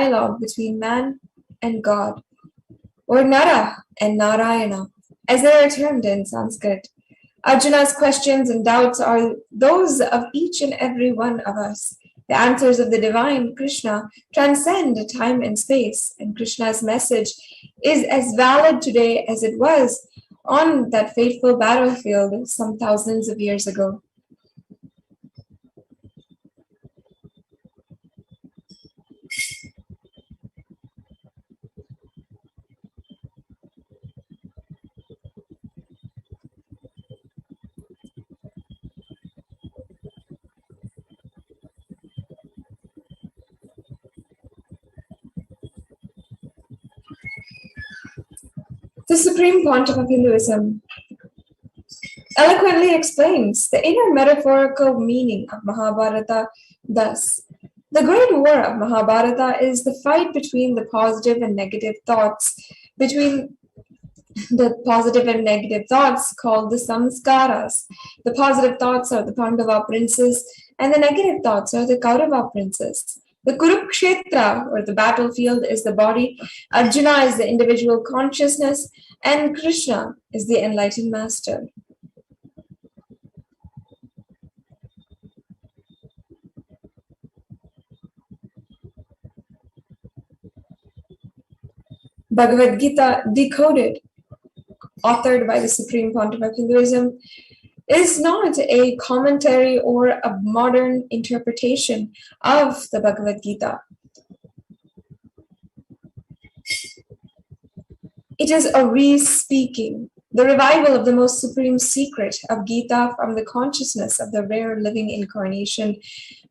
dialogue between man and God, or Nara and Narayana, as they are termed in Sanskrit. Arjuna's questions and doubts are those of each and every one of us. The answers of the divine Krishna transcend time and space, and Krishna's message is as valid today as it was on that fateful battlefield some thousands of years ago. The Supreme Pontiff of Hinduism eloquently explains the inner metaphorical meaning of Mahabharata thus. The great war of Mahabharata is the fight between the positive and negative thoughts, between the positive and negative thoughts called the samskaras. The positive thoughts are the Pandava princes, and the negative thoughts are the Kaurava princes. The Kurukshetra, or the battlefield, is the body. Arjuna is the individual consciousness, and Krishna is the enlightened master. Bhagavad Gita Decoded, authored by the Supreme Pontiff of Hinduism, is not a commentary or a modern interpretation of the Bhagavad Gita. It is a re-speaking, the revival of the most supreme secret of Gita from the consciousness of the rare living incarnation,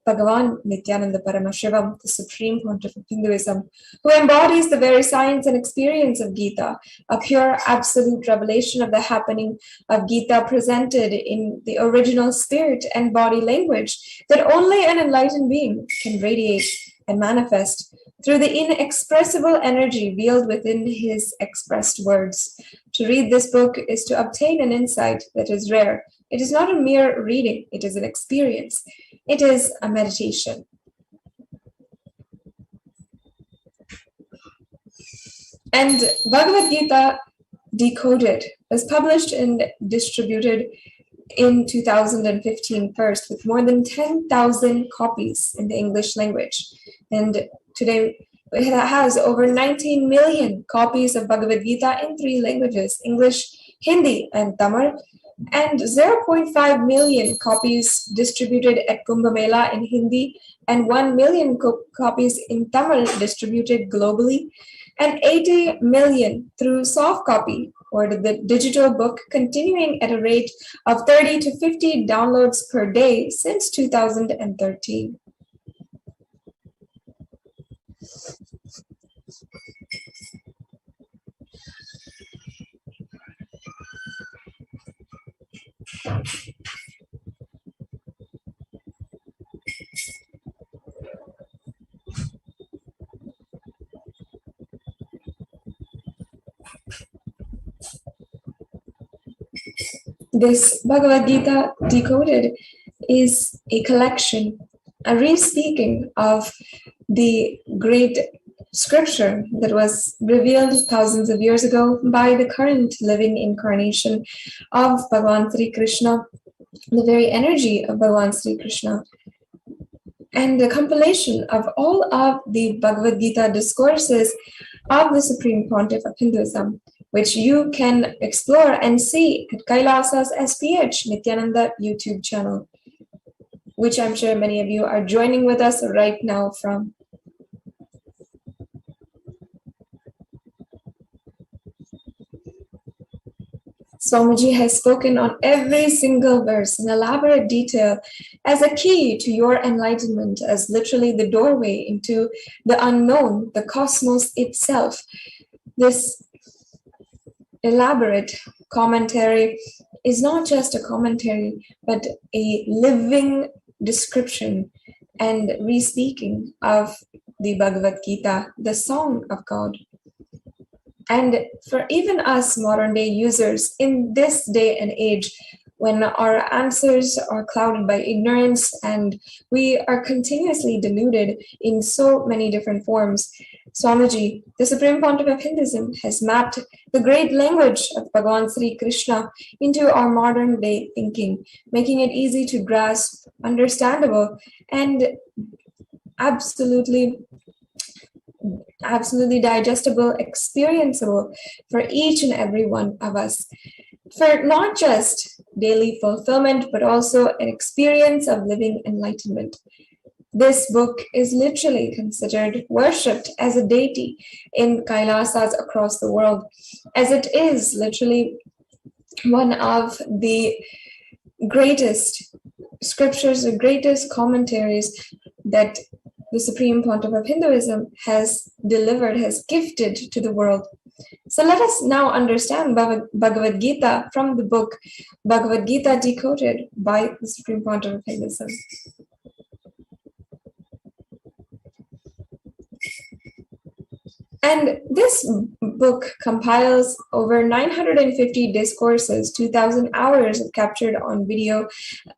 Bhagavan Nithyananda Paramashivam, the Supreme Pontiff of Hinduism, who embodies the very science and experience of Gita, a pure absolute revelation of the happening of Gita presented in the original spirit and body language that only an enlightened being can radiate and manifest through the inexpressible energy veiled within his expressed words. To read this book is to obtain an insight that is rare. It is not a mere reading, it is an experience. It is a meditation. And Bhagavad Gita Decoded was published and distributed in 2015 first, with more than 10,000 copies in the English language. And today it has over 19 million copies of Bhagavad Gita in 3 languages, English, Hindi, and Tamil, and 0.5 million copies distributed at Kumbh Mela in Hindi, and 1 million copies in Tamil distributed globally, and 80 million through soft copy, or the digital book, continuing at a rate of 30 to 50 downloads per day since 2013. This Bhagavad Gita Decoded is a collection, a re-speaking of the great scripture that was revealed thousands of years ago by the current living incarnation of Bhagavan Sri Krishna, the very energy of Bhagavan Sri Krishna, and the compilation of all of the Bhagavad Gita discourses of the Supreme Pontiff of Hinduism, which you can explore and see at Kailasa's HDH Nithyananda YouTube channel, which I'm sure many of you are joining with us right now from. Swamiji has spoken on every single verse in elaborate detail as a key to your enlightenment, as literally the doorway into the unknown, the cosmos itself. This elaborate commentary is not just a commentary, but a living description and re-speaking of the Bhagavad Gita, the song of God. And for even us modern day users in this day and age, when our answers are clouded by ignorance and we are continuously deluded in so many different forms. Swamiji, the Supreme Pontiff of Hinduism, has mapped the great language of Bhagavan Sri Krishna into our modern day thinking, making it easy to grasp, understandable, and absolutely digestible, experienceable for each and every one of us, for not just daily fulfillment, but also an experience of living enlightenment. This book is literally considered worshipped as a deity in Kailasas across the world, as it is literally one of the greatest scriptures, the greatest commentaries that the Supreme Pontiff of Hinduism has delivered, has gifted to the world. So let us now understand Bhagavad Gita from the book Bhagavad Gita Decoded by the Supreme Pontiff of Hinduism. And this book compiles over 950 discourses, 2,000 hours captured on video,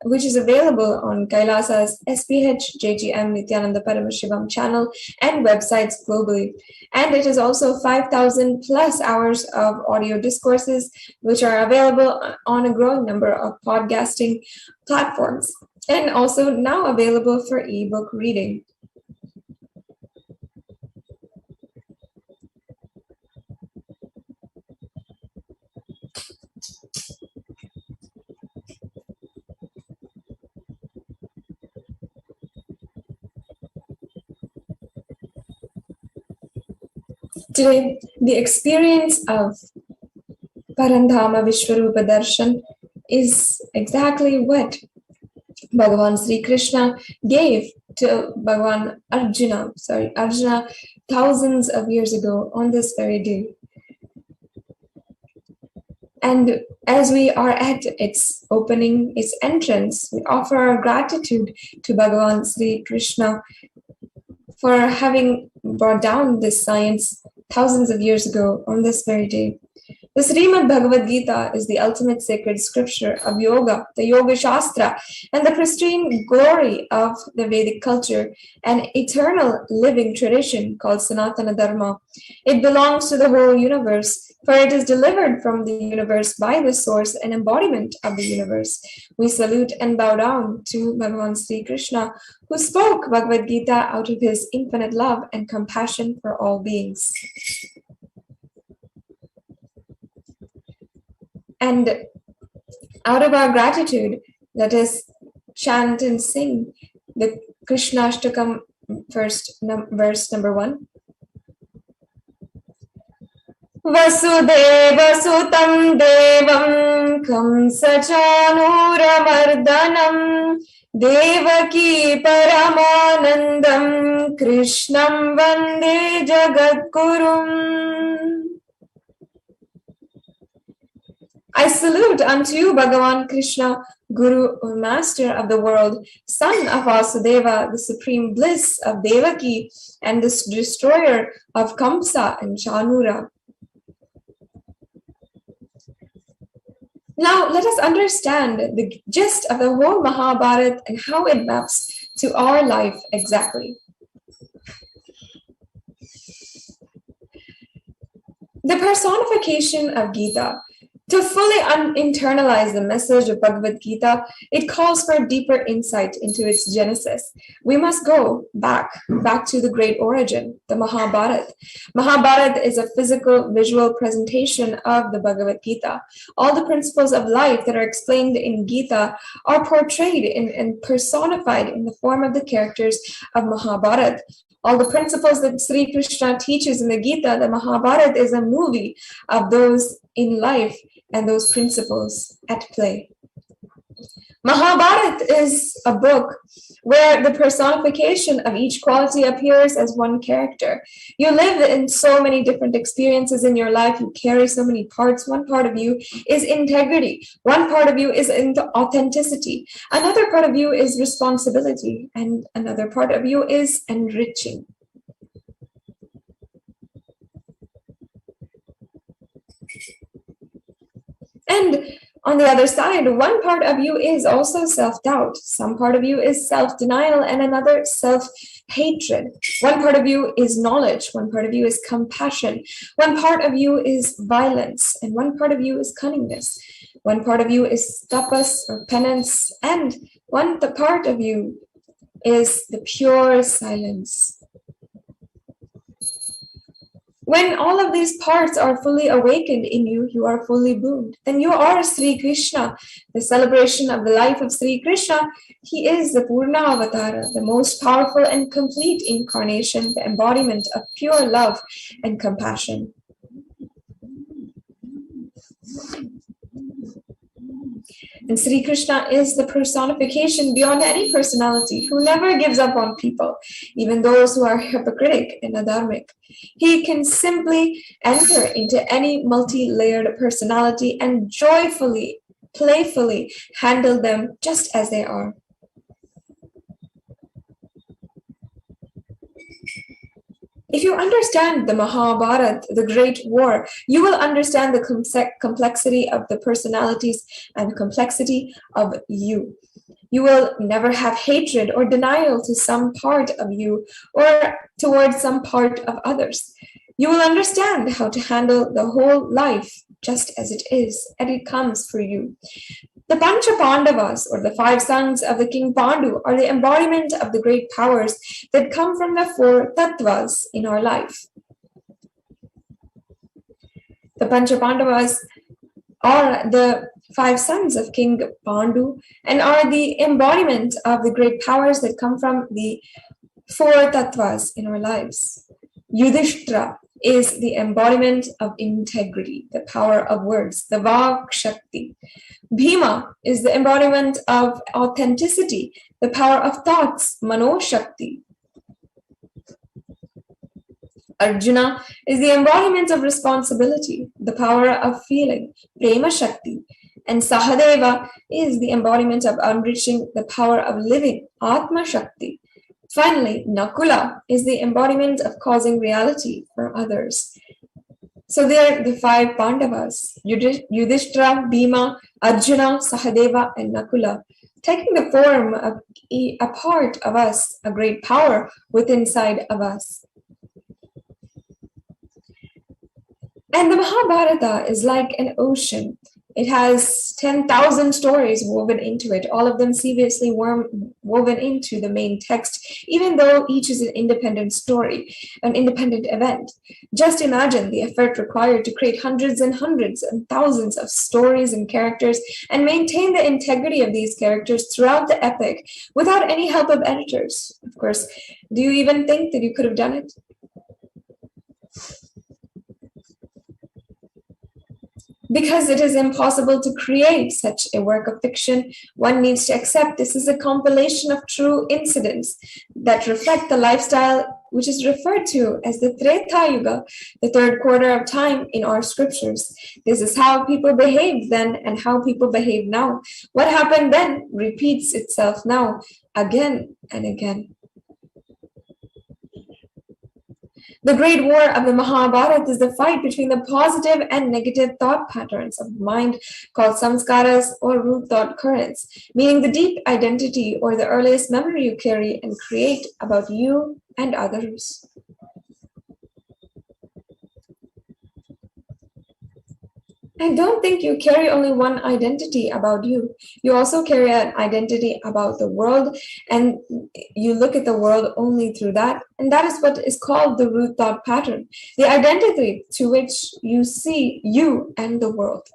which is available on Kailasa's SPH JGM Nithyananda Paramashivam channel and websites globally. And it is also 5,000 plus hours of audio discourses, which are available on a growing number of podcasting platforms, and also now available for ebook reading. Today, the experience of Parandhama Vishwarupa Darshan is exactly what Bhagavan Sri Krishna gave to Arjuna thousands of years ago on this very day. And as we are at its opening, its entrance, we offer our gratitude to Bhagavan Sri Krishna for having brought down this science thousands of years ago on this very day. The Srimad Bhagavad Gita is the ultimate sacred scripture of yoga, the Yoga Shastra, and the pristine glory of the Vedic culture, an eternal living tradition called Sanatana Dharma. It belongs to the whole universe, for it is delivered from the universe by the source and embodiment of the universe. We salute and bow down to Bhagavan Sri Krishna, who spoke Bhagavad Gita out of his infinite love and compassion for all beings. And out of our gratitude, let us chant and sing the Krishnashtakam verse number 1. Vasudeva sutam devam kamsachanuramardanam devaki paramanandam krishnam vande jagadgurum. I salute unto you, Bhagavan Krishna, Guru or Master of the world, son of Vasudeva, the supreme bliss of Devaki, and the destroyer of Kamsa and Chanura. Now, let us understand the gist of the whole Mahabharata and how it maps to our life exactly. The personification of Gita. To fully internalize the message of Bhagavad Gita, it calls for deeper insight into its genesis. We must go back to the great origin, the Mahabharata. Mahabharata is a physical, visual presentation of the Bhagavad Gita. All the principles of life that are explained in Gita are portrayed and personified in the form of the characters of Mahabharata. All the principles that Sri Krishna teaches in the Gita, the Mahabharata is a movie of those in life and those principles at play. Mahabharata is a book where the personification of each quality appears as one character. You live in so many different experiences in your life. You carry so many parts. One part of you is integrity. One part of you is authenticity. Another part of you is responsibility. And another part of you is enriching. And On the other side, one part of you is also self-doubt. Some part of you is self-denial and another self-hatred. One part of you is knowledge. One part of you is compassion. One part of you is violence. And one part of you is cunningness. One part of you is tapas or penance. And one part of you is the pure silence. When all of these parts are fully awakened in you, you are fully bloomed. Then you are Sri Krishna, the celebration of the life of Sri Krishna. He is the Purna Avatara, the most powerful and complete incarnation, the embodiment of pure love and compassion. And Sri Krishna is the personification beyond any personality who never gives up on people, even those who are hypocritic and adharmic. He can simply enter into any multi-layered personality and joyfully, playfully handle them just as they are. If you understand the Mahabharata, the Great War, you will understand the complexity of the personalities and the complexity of you. You will never have hatred or denial to some part of you or towards some part of others. You will understand how to handle the whole life just as it is, and it comes for you. The Pancha Pandavas, or the 5 sons of the King Pandu, are the embodiment of the great powers that come from the 4 tattvas in our life. The Pancha Pandavas are the 5 sons of King Pandu and are the embodiment of the great powers that come from the 4 tattvas in our lives. Yudhishthira is the embodiment of integrity, the power of words, the Vak Shakti. Bhima is the embodiment of authenticity, the power of thoughts, Mano Shakti. Arjuna is the embodiment of responsibility, the power of feeling, Prema Shakti. And Sahadeva is the embodiment of unleashing the power of living, Atma Shakti. Finally, Nakula is the embodiment of causing reality for others. So they are the 5 Pandavas, Yudhishthira, Bhima, Arjuna, Sahadeva, and Nakula, taking the form of a part of us, a great power within inside of us. And the Mahabharata is like an ocean. It has 10,000 stories woven into it, all of them seriously woven into the main text, even though each is an independent story, an independent event. Just imagine the effort required to create hundreds and hundreds and thousands of stories and characters and maintain the integrity of these characters throughout the epic without any help of editors. Of course, do you even think that you could have done it? Because it is impossible to create such a work of fiction, one needs to accept this is a compilation of true incidents that reflect the lifestyle which is referred to as the Treta Yuga, the 3rd quarter of time in our scriptures. This is how people behaved then and how people behave now. What happened then repeats itself now, again and again. The great war of the Mahabharata is the fight between the positive and negative thought patterns of the mind called samskaras or root thought currents, meaning the deep identity or the earliest memory you carry and create about you and others. And don't think you carry only one identity about you. You also carry an identity about the world, and you look at the world only through that. And that is what is called the root thought pattern, the identity to which you see you and the world.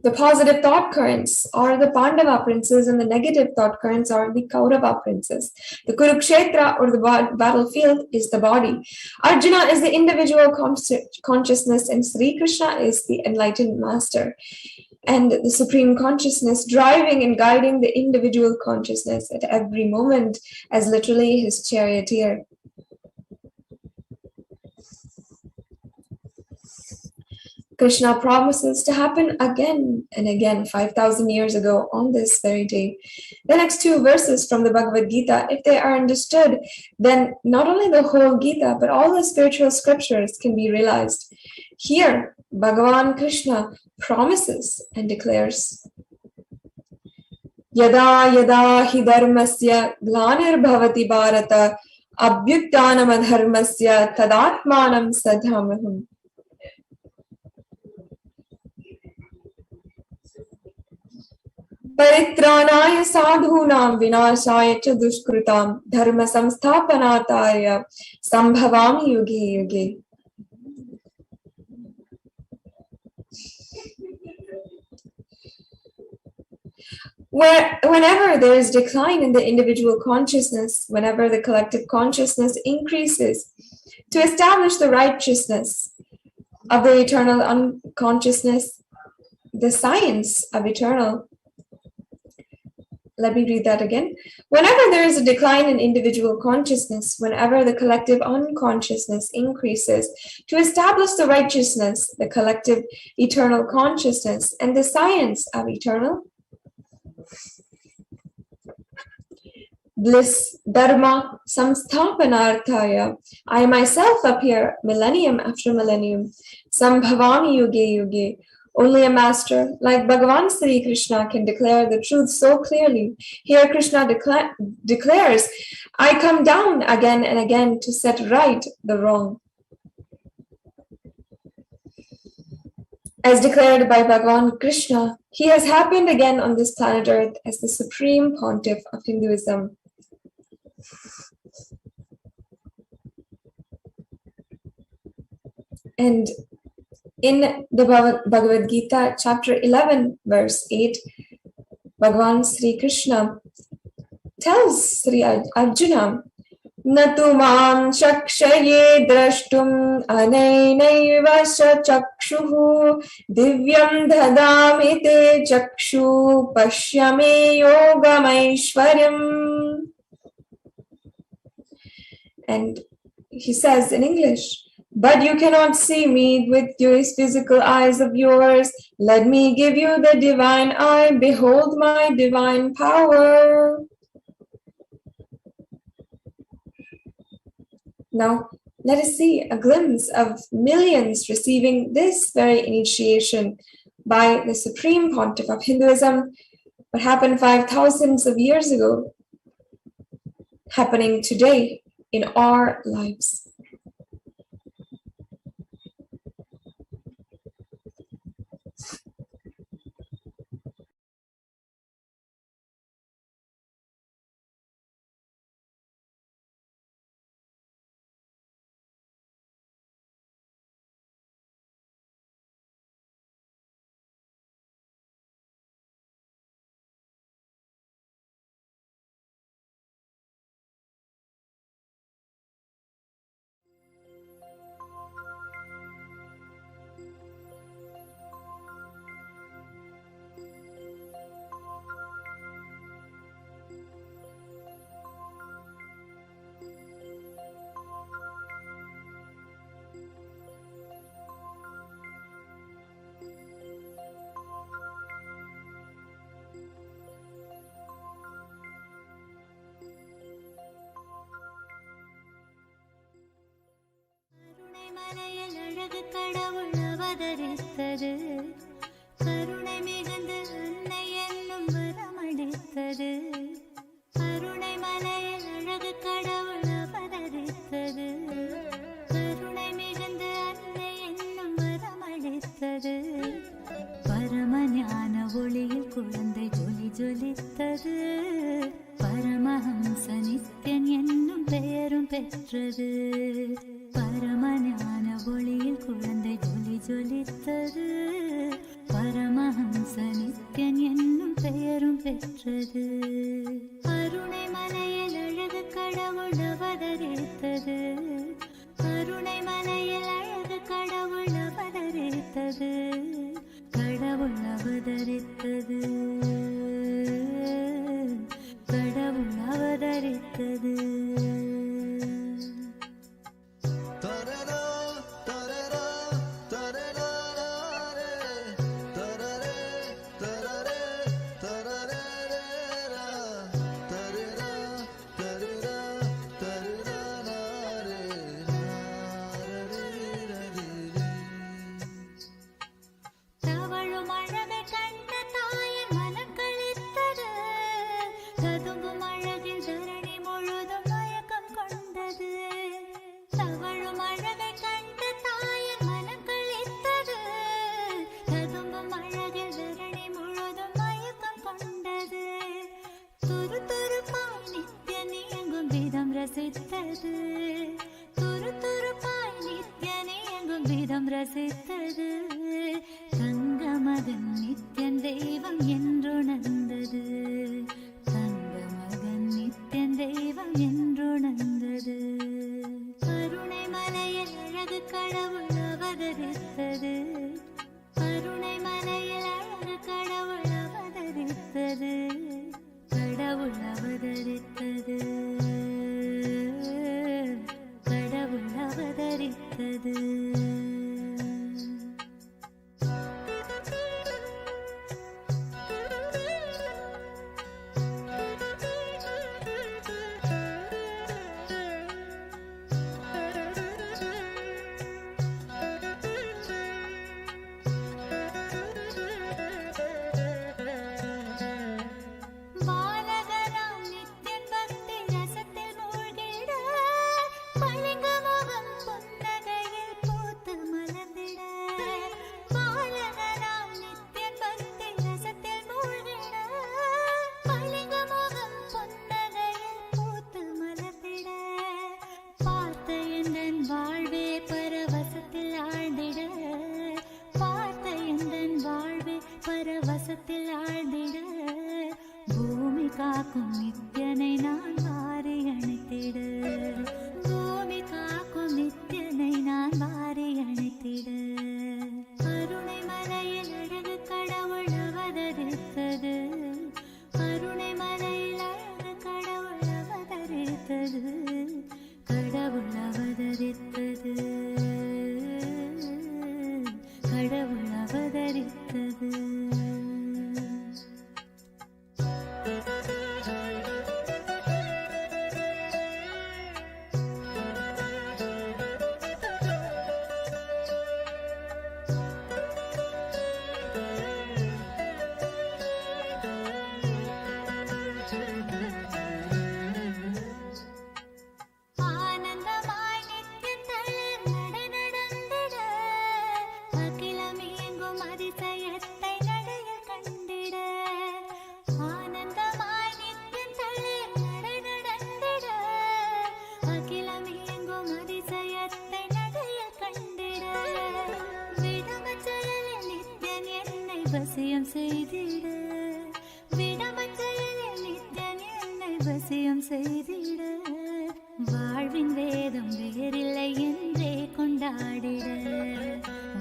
The positive thought currents are the Pandava princes and the negative thought currents are the Kaurava princes. The Kurukshetra or the battlefield is the body. Arjuna is the individual consciousness and Sri Krishna is the enlightened master. And the supreme consciousness driving and guiding the individual consciousness at every moment as literally his charioteer. Krishna promises to happen again and again 5,000 years ago on this very day. The next two verses from the Bhagavad Gita, if they are understood, then not only the whole Gita, but all the spiritual scriptures can be realized. Here, Bhagavan Krishna promises and declares, Yada yada hi dharmasya glanir bharata abhyuktanam adharmasya tadatmanam sadhamaham. Paritranaaya sadhunam vinashaya cha dushkritam dharma samsthapanataya sambhavami yuge yuge. Whenever there is decline in the individual consciousness, whenever the collective consciousness increases, to establish the righteousness of the eternal unconsciousness, the science of eternal. Let me read that again. Whenever there is a decline in individual consciousness, whenever the collective unconsciousness increases, to establish the righteousness, the collective eternal consciousness, and the science of eternal, bliss, dharma, samsthapanarthaya. I myself appear millennium after millennium. Sambhavami yuge yuge. Only a master like Bhagavan Sri Krishna can declare the truth so clearly. Here Krishna declares, I come down again and again to set right the wrong. As declared by Bhagavan Krishna, he has happened again on this planet Earth as the supreme pontiff of Hinduism. And in the Bhagavad Gita, chapter 11, verse 8, Bhagavan Sri Krishna tells Sri Arjuna, Natu mam shakshaye drashtum anainaiva chakshuhu divyam dhadami te chakshu pashyame yogamaishwaryam. And he says in English, but you cannot see me with these physical eyes of yours. Let me give you the divine eye. Behold my divine power. Now, let us see a glimpse of millions receiving this very initiation by the Supreme Pontiff of Hinduism. What happened 5,000 of years ago, happening today in our lives. கடவுள் அவதரித்தது கருணை மிகுந்த அன்னை என்னும் வரமளித்தது கருணை மலையில் அழகு கடவுள் அவதரித்தது கருணை மிகுந்த அன்னை என்னும் வரமளித்தது பரம ஞான ஒளியில் குழந்தை ஜொலி ஜொலித்தது பரமஹம்ச நித்யன் என்னும் பெயரும் பெற்றது பரமஞான ஒளியில் குழந்தை ஜொலி ஜொலித்தது பரமஹம்ச நித்யன் என்னும் பெயரும் பெற்றது கருணை மலையில் அழகு கடவுள் அவதரித்தது கருணை மலையில் அழகு கடவுள் அவதரித்தது கடவுள் அவதரித்தது கடவுள் அவதரித்தது ரசித்தது துரு துருப்பாய் நித்யனே எங்கும் விதம் ரசித்தது தங்கமகன் நித்யன் தெய்வம் என்றுணர்ந்தது தங்கமகன் நித்யன் தெய்வம் என்றுணர்ந்தது கருணை மலையில் அழகு கடவுள் அவதரித்தது கருணை மலையில் அழகு கடவுள் அவதரித்தது கடவுள் அவதரித்தது கடவுள் அவதரித்தது பரவசத்தில் ஆழ்ந்திட பூமி காக்கும் நித்யனை நான் வாரி அணைத்திட பூமி காக்கும் நித்யனை நான் வாரி அணைத்திட கருணை மலையில் அழகு கடவுள் அவதரித்தது கருணை மலையில் அழகு கடவுள் அவதரித்தது கடவுள் அவதரித்தது கடவுள் அவதரித்தது வசியம் செய்திட விடமஞ்சலில் நித்யன் என்னை வசியம் செய்திட வாழ்வின் வேதம் வேறில்லை என்றே கொண்டாடிட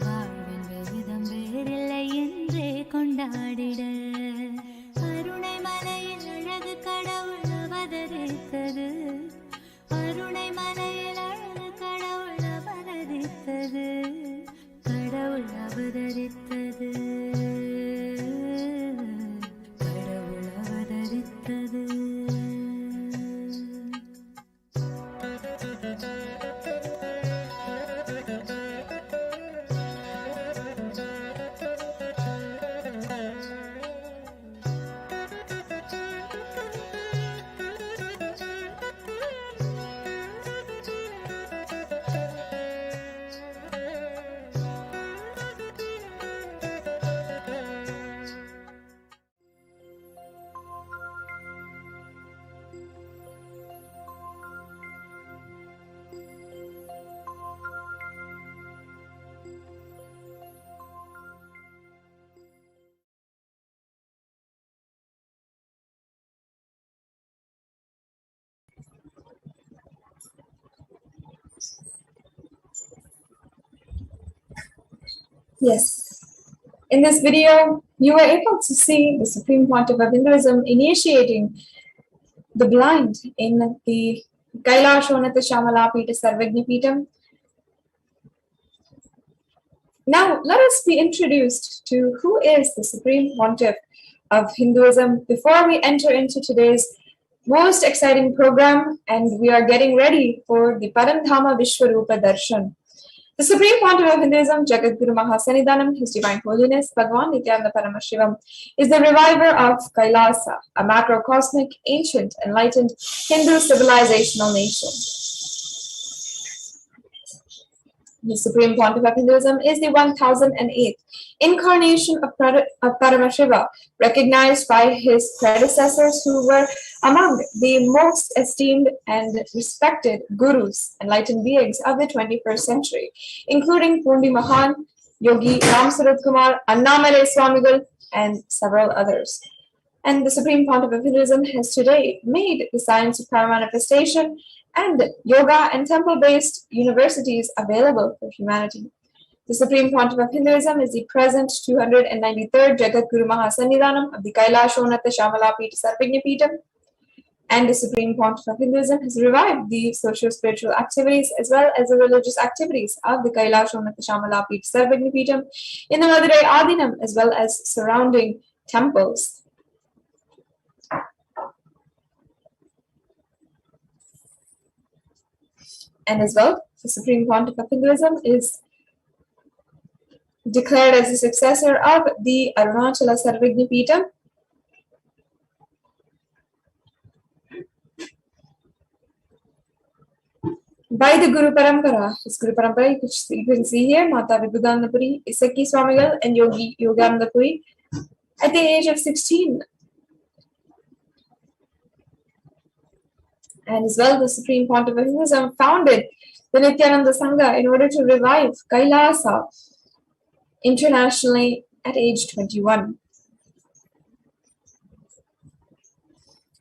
வாழ்வின் வேதம் வேறில்லை என்றே கொண்டாடிட கருணை மலையில் அழகு கடவுள் அவதரித்தது கருணை மலையில் அழகு கடவுள் அவதரித்தது கடவுள் அவதரித்தது கடவுள் அவதரித்தது Yes. In this video, you were able to see the Supreme Pontiff of Hinduism initiating the blind in the Kailasa Shamala Sarvagnipeetam. Now, let us be introduced to who is the Supreme Pontiff of Hinduism before we enter into today's most exciting program, and we are getting ready for the Paramdhama Vishwarupa Darshan. The Supreme Pontiff of Hinduism, Jagadguru Mahasannidhanam, His Divine Holiness, Bhagavan Nithyananda Paramashivam, is the reviver of Kailasa, a macrocosmic, ancient, enlightened Hindu civilizational nation. The Supreme Pontiff of Hinduism is the 1008th incarnation of Paramashiva, recognized by his predecessors who were among the most esteemed and respected gurus, enlightened beings of the 21st century, including Pundi Mahan, Yogi Ram Surat Kumar, Annamale Swamigal, and several others. And the Supreme Pontiff of Hinduism has today made the science of paramanifestation and yoga and temple-based universities available for humanity. The Supreme Pontiff of Hinduism is the present 293rd Jagat Guru Mahasannidhanam of the Kailasa Shamala Sarvagnya Peetham. And the Supreme Pontiff of Hinduism has revived the socio-spiritual activities as well as the religious activities of the Kailasa Shamala Sarvagnya Peetham in the Madurai Adinam as well as surrounding temples. And as well, the Supreme Pontiff of Hinduism is declared as the successor of the Arunachala Sarvagnya Peetham. By the Guru Parampara, his Guru Parampara, which you can see here, Mata Vibhudanandapuri, Isaki Swamigal, and Yogi Yoganandapuri, at the age of 16. And as well, the Supreme Pontiff of Hinduism founded the Nithyananda Sangha in order to revive Kailasa internationally at age 21.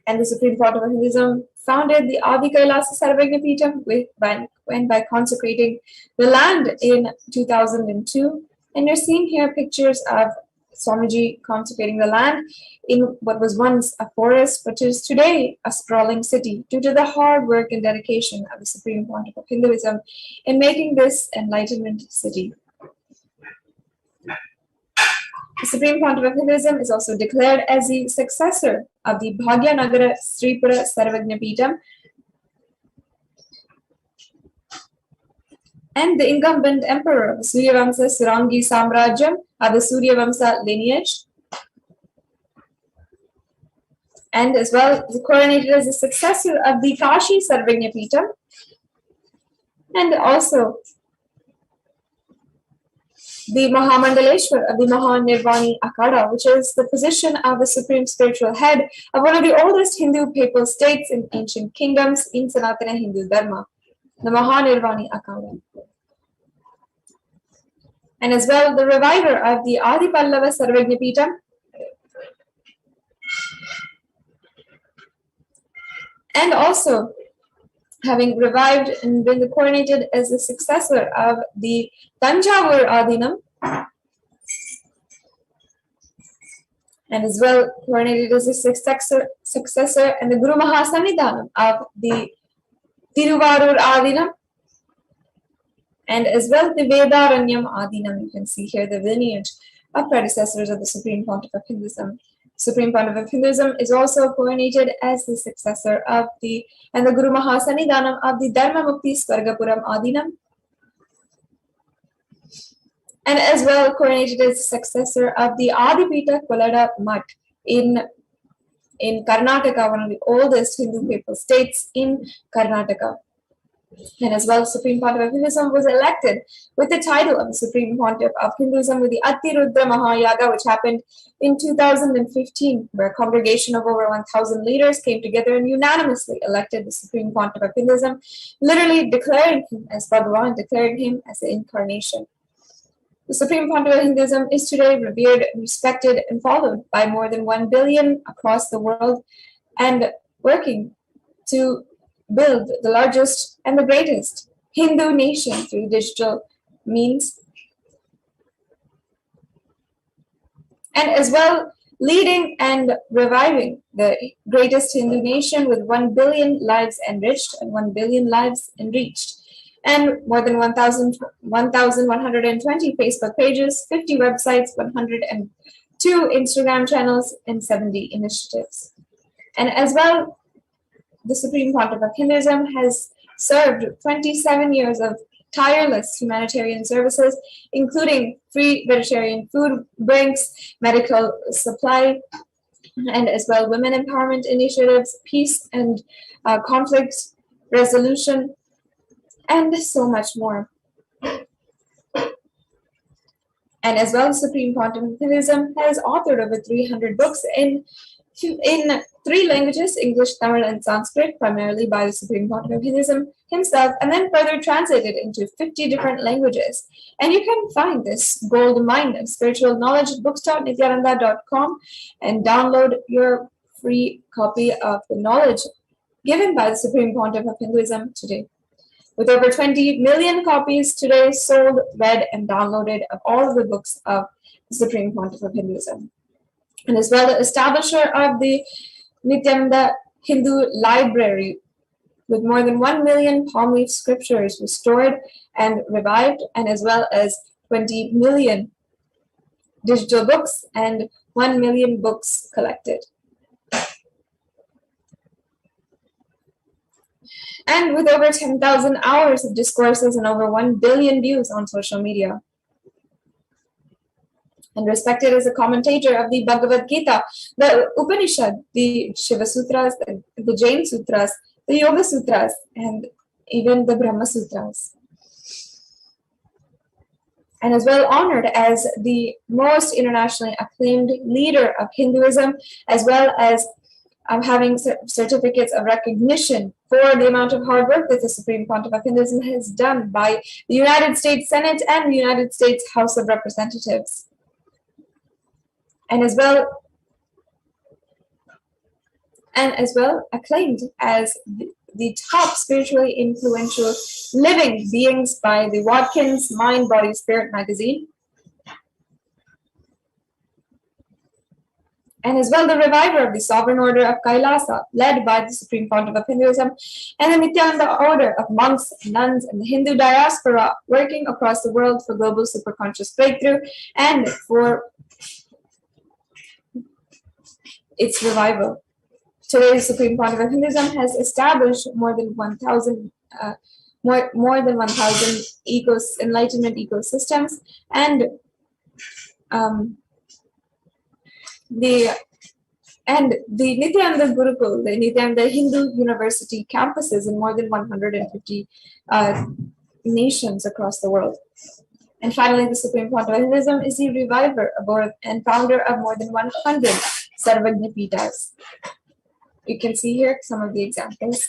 And the Supreme Pontiff of Hinduism founded the Adi Kailasa Sarvagnya Peetham by consecrating the land in 2002. And you're seeing here pictures of Swamiji consecrating the land in what was once a forest, but is today a sprawling city, due to the hard work and dedication of the Supreme Pontiff of Hinduism in making this enlightenment city. The Supreme Pontiff of Hinduism is also declared as the successor of the Bhagyanagara Sripura Sarvagnya Peetham and the incumbent emperor of the Suryavamsa Surangi Samrajyam of the Suryavamsa lineage, and as well coronated as the successor of the Kashi Sarvagnya Peetham, and also the Mahamandaleshwar of the Mahanirvani Akhada, which is the position of the supreme spiritual head of one of the oldest Hindu papal states in ancient kingdoms in Sanatana Hindu Dharma, the Mahanirvani Akhada. And as well, the reviver of the Adi Pallava Sarvagnya Peetham, and also having revived and been coronated as the successor of the Tanjavur Adinam, and as well coronated as the successor and the Guru Mahasannidhanam of the Tiruvarur Adinam, and as well the Vedaranyam Adinam. You can see here the lineage of predecessors of the Supreme Pontiff of Hinduism. Supreme Pontiff of Hinduism is also coronated as the successor of the Guru Mahasannidhanam of the Dharma Mukti Swargapuram Adinam, and as well coronated as the successor of the Adipita Kolada Mutt in Karnataka, one of the oldest Hindu papal states in Karnataka. And as well, Supreme Pontiff of Hinduism was elected with the title of the Supreme Pontiff of Hinduism with the Atirudra Mahayaga, which happened in 2015, where a congregation of over 1,000 leaders came together and unanimously elected the Supreme Pontiff of Hinduism, literally declaring him as Bhagavan, declaring him as the incarnation. The Supreme Pontiff of Hinduism is today revered, respected, and followed by more than 1 billion across the world, and working to build the largest and the greatest Hindu nation through digital means, and as well leading and reviving the greatest Hindu nation with 1 billion lives enriched and 1 billion lives enriched, and more than 1,120 Facebook pages, 50 websites, 102 Instagram channels, and 70 initiatives. And as well, the Supreme Pontiff of Hinduism has served 27 years of tireless humanitarian services, including free vegetarian food banks, medical supply, and as well women empowerment initiatives, peace and conflict resolution, and so much more. And as well, Supreme Pontiff of Hinduism has authored over 300 books in 3 languages, English, Tamil, and Sanskrit, primarily by the Supreme Pontiff of Hinduism himself, and then further translated into 50 different languages. And you can find this gold mine of spiritual knowledge at books.nithyananda.com and download your free copy of the knowledge given by the Supreme Pontiff of Hinduism today. With over 20 million copies today sold, read, and downloaded of all of the books of the Supreme Pontiff of Hinduism. And as well, the establisher of the Nithyananda Hindu Library, with more than 1 million palm leaf scriptures restored and revived, and as well as 20 million digital books and 1 million books collected. And with over 10,000 hours of discourses and over 1 billion views on social media. And respected as a commentator of the Bhagavad Gita, the Upanishad, the Shiva Sutras, the Jain Sutras, the Yoga Sutras, and even the Brahma Sutras. And as well honored as the most internationally acclaimed leader of Hinduism, as well as having certificates of recognition for the amount of hard work that the Supreme Pontiff of Hinduism has done by the United States Senate and the United States House of Representatives. And as well acclaimed as the top spiritually influential living beings by the Watkins Mind, Body, Spirit magazine. And as well the reviver of the Sovereign Order of Kailasa, led by the Supreme Pontiff of Hinduism, and the Nithyananda Order of monks and nuns and the Hindu diaspora working across the world for global superconscious breakthrough and for its revival. Today, the Supreme Pontiff of Hinduism has established more than 1,000 enlightenment ecosystems, and the Nithyananda Gurukul, the Nithyananda Hindu University campuses in more than 150 nations across the world. And finally, the Supreme Pontiff of Hinduism is the reviver and founder of more than 100 Sarvagna Pitas. You can see here some of the examples.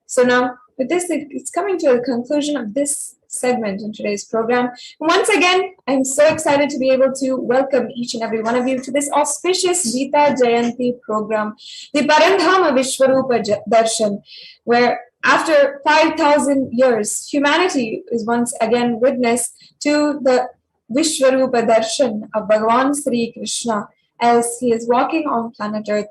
So now, with this, it's coming to the conclusion of this segment in today's program. Once again, I'm so excited to be able to welcome each and every one of you to this auspicious Gita Jayanti program, the Parandhama Vishwarupa Darshan, where after 5,000 years, humanity is once again witness to the Vishwarupa Darshan of Bhagavan Sri Krishna as he is walking on planet Earth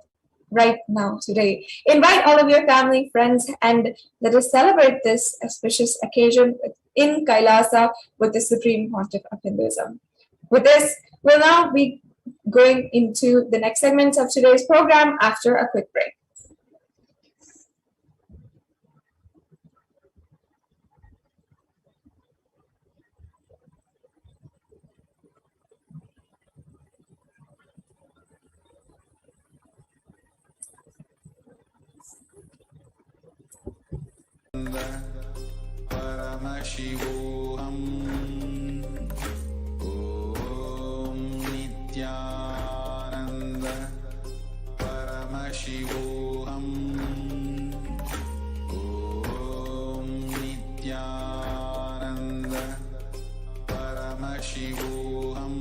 right now today. Invite all of your family, friends, and let us celebrate this auspicious occasion in Kailasa with the Supreme Pontiff of Hinduism. With this, we'll now be going into the next segment of today's program after a quick break. Paramashivoham Om Nithyananda Paramashivoham Om Nithyananda Paramashivoham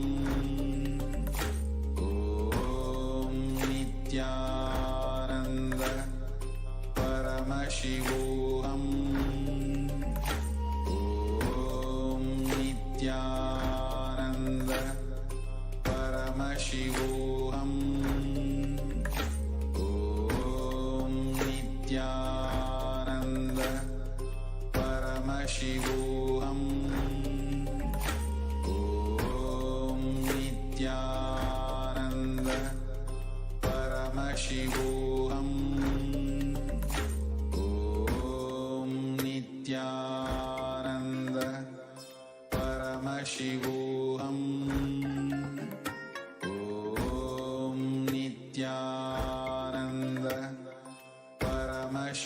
Om Nithyananda Paramashivoham Nithyananda Paramashivoham Om Nithyananda Paramashivoham Om Nithyananda Paramashivoham Om Nithyananda Paramashivoham Om Nithyananda Paramashivoham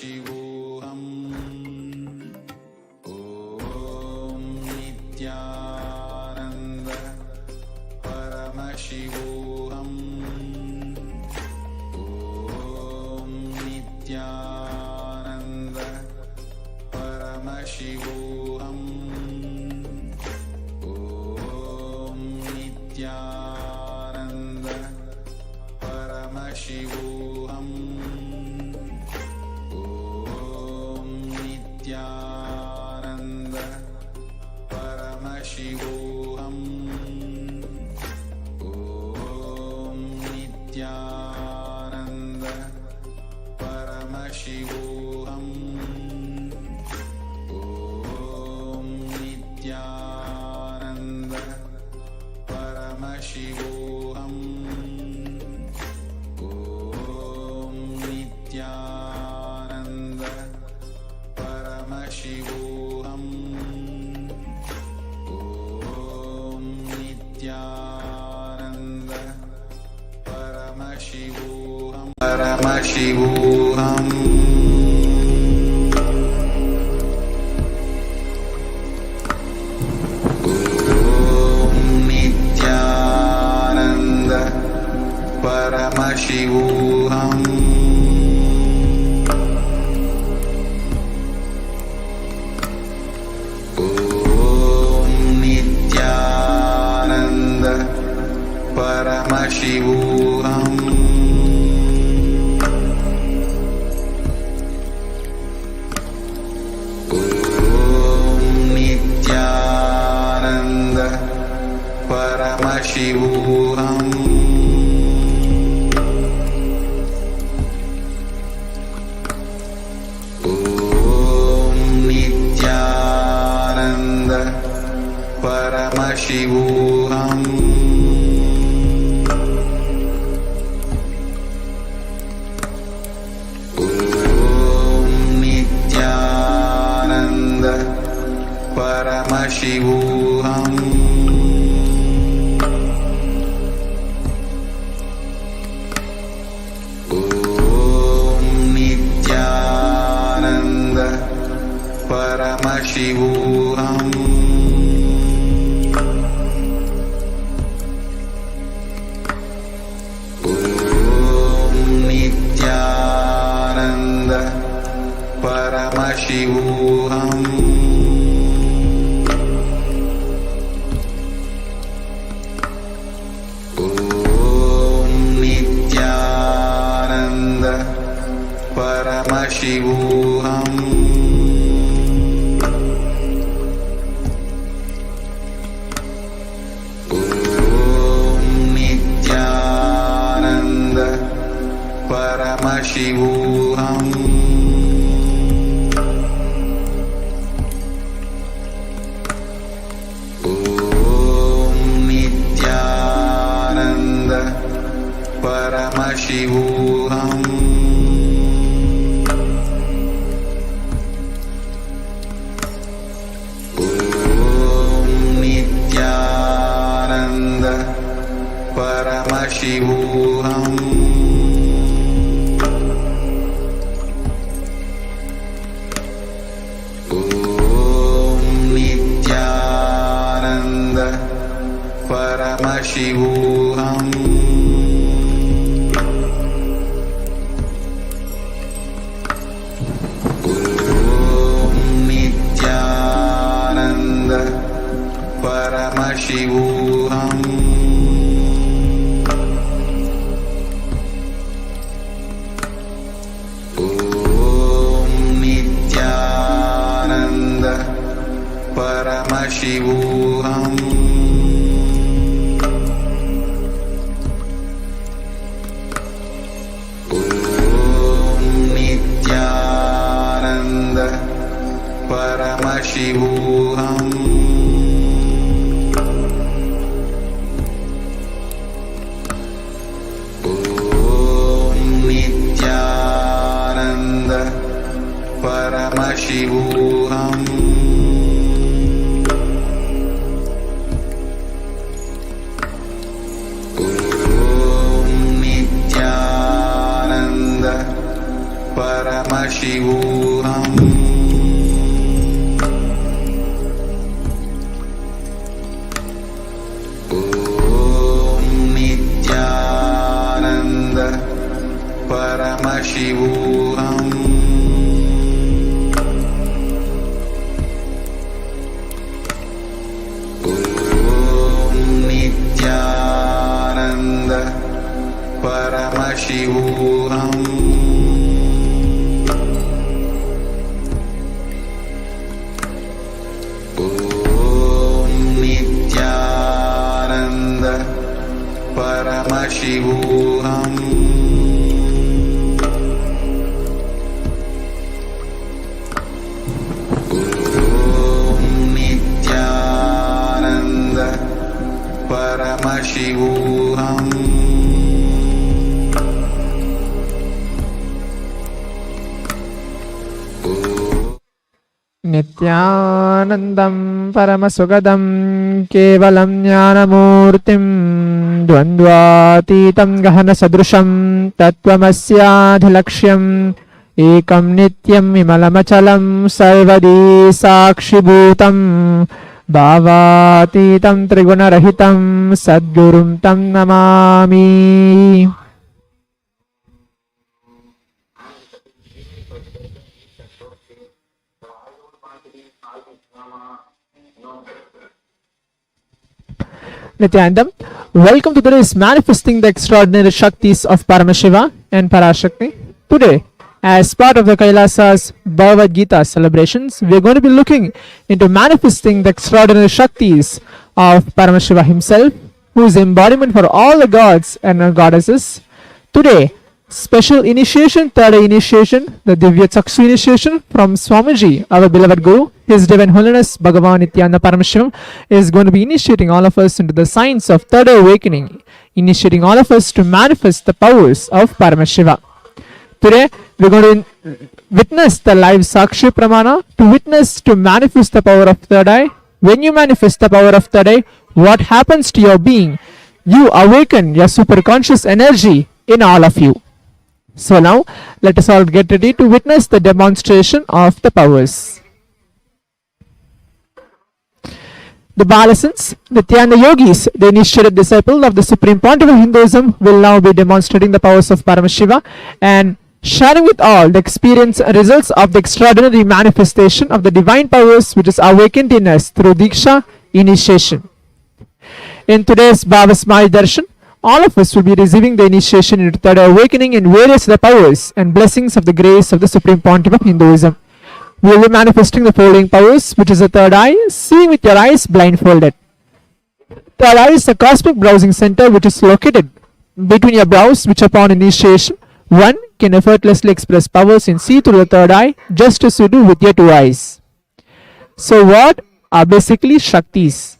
Paramashivoham. Om Nithyananda Paramashivoham. Om Nithyananda Paramashivoham. Om Nithyananda Paramashivoham. Paramashivoham. Paramashivoham. Om Nithyananda Paramashivoham. Om Nithyananda Paramashivoham. Paramashivoham. Om Nithyananda Paramashivoham. Om Nithyananda Paramashivoham. Paramashivoham. Om Nithyananda Paramashivoham. Om Nithyananda Paramashivoham. Paramashivoham. Om Nithyananda Paramashivoham. Om Nithyananda Paramashivoham. Paramashivoham. Om Nithyananda Paramashivoham. Om Nithyananda Paramashivoham. Paramashivoham. Om Nithyananda Paramashivoham. Om Nithyananda Paramashivoham. Paramashivoham. Om Nithyananda Paramashivoham. नित्यानन्दं परमसुखदं केवलं ज्ञानमूर्तिं द्वन्द्वातीतं गहनसदृशं तत्त्वमस्याधिलक्ष्यम् एकं नित्यं विमलमचलं सर्वदी साक्षिभूतं भावातीतं त्रिगुणरहितं सद्गुरुं तं Namami. Nithyanandam, welcome to today's Manifesting the Extraordinary Shaktis of Paramashiva and Parashakti. Today, as part of the Kailasa's Bhagavad Gita celebrations, we are going to be looking into manifesting the extraordinary Shaktis of Paramashiva himself, who is embodiment for all the gods and goddesses. Today, special initiation, third eye initiation, the Divya Chaksu initiation from Swamiji, our beloved Guru, His Divine Holiness Bhagavan Nithyananda Paramashivam, is going to be initiating all of us into the science of third eye awakening, initiating all of us to manifest the powers of Paramashiva. Today, we're going to witness the live Sakshi Pramana, to manifest the power of third eye. When you manifest the power of third eye, what happens to your being? You awaken your superconscious energy in all of you. So now, let us all get ready to witness the demonstration of the powers. The Balasans, Nithyananda Yogis, the initiated disciple of the Supreme Pontiff of Hinduism, will now be demonstrating the powers of Paramashiva and sharing with all the experience and results of the extraordinary manifestation of the divine powers which is awakened in us through Diksha initiation. In today's BHAVASAMADHI darshan, all of us will be receiving the initiation into third eye awakening and various other powers and blessings of the grace of the Supreme Pontiff of Hinduism. We will be manifesting the following powers, which is the third eye, seeing with your eyes blindfolded. Third eye is the cosmic browsing center which is located between your brows, which upon initiation, one can effortlessly express powers in see through the third eye, just as you do with your two eyes. So what are basically Shaktis?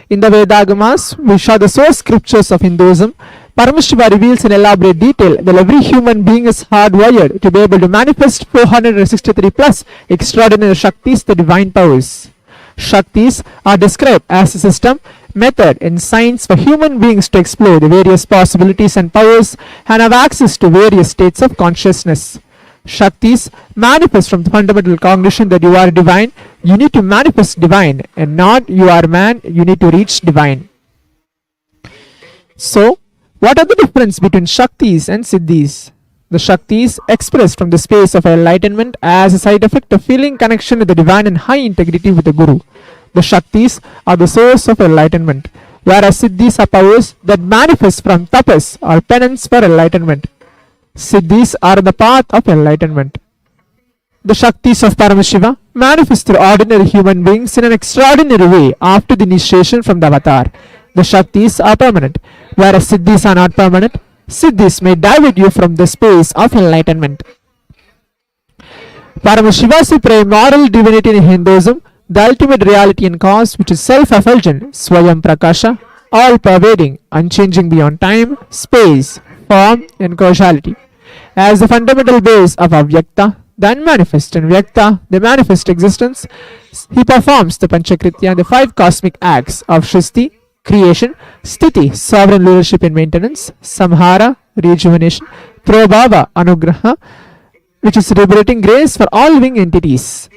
In the Vedagamas, which are the source scriptures of Hinduism, Paramashiva reveals in elaborate detail that every human being is hardwired to be able to manifest 463 plus extraordinary Shaktis, the divine powers. Shaktis are described as a system, method, and science for human beings to explore the various possibilities and powers and have access to various states of consciousness. Shaktis manifest from the fundamental cognition that you are divine, you need to manifest divine, and not you are man, you need to reach divine. So, what are the difference between Shaktis and Siddhis? The Shaktis expressed from the space of enlightenment as a side effect of feeling connection with the divine and high integrity with the Guru. The Shaktis are the source of enlightenment, whereas Siddhis are powers that manifest from tapas or penance for enlightenment. Siddhis are the path of enlightenment. The Shaktis of Paramashiva manifest through ordinary human beings in an extraordinary way after the initiation from the avatar. The Shaktis are permanent, whereas Siddhis are not permanent. Siddhis may divert you from the space of enlightenment. Paramashiva is supreme moral divinity in Hinduism, the ultimate reality and cause which is self-effulgent, Swayam Prakasha, all-pervading, unchanging beyond time, space, form and causality. As the fundamental base of Avyakta, the unmanifest, and Vyakta, the manifest existence, he performs the Panchakritya and the five cosmic acts of Shristi, creation, Sthiti, sovereign leadership and maintenance, Samhara, rejuvenation, Prabhava, Anugraha, which is liberating grace for all living entities.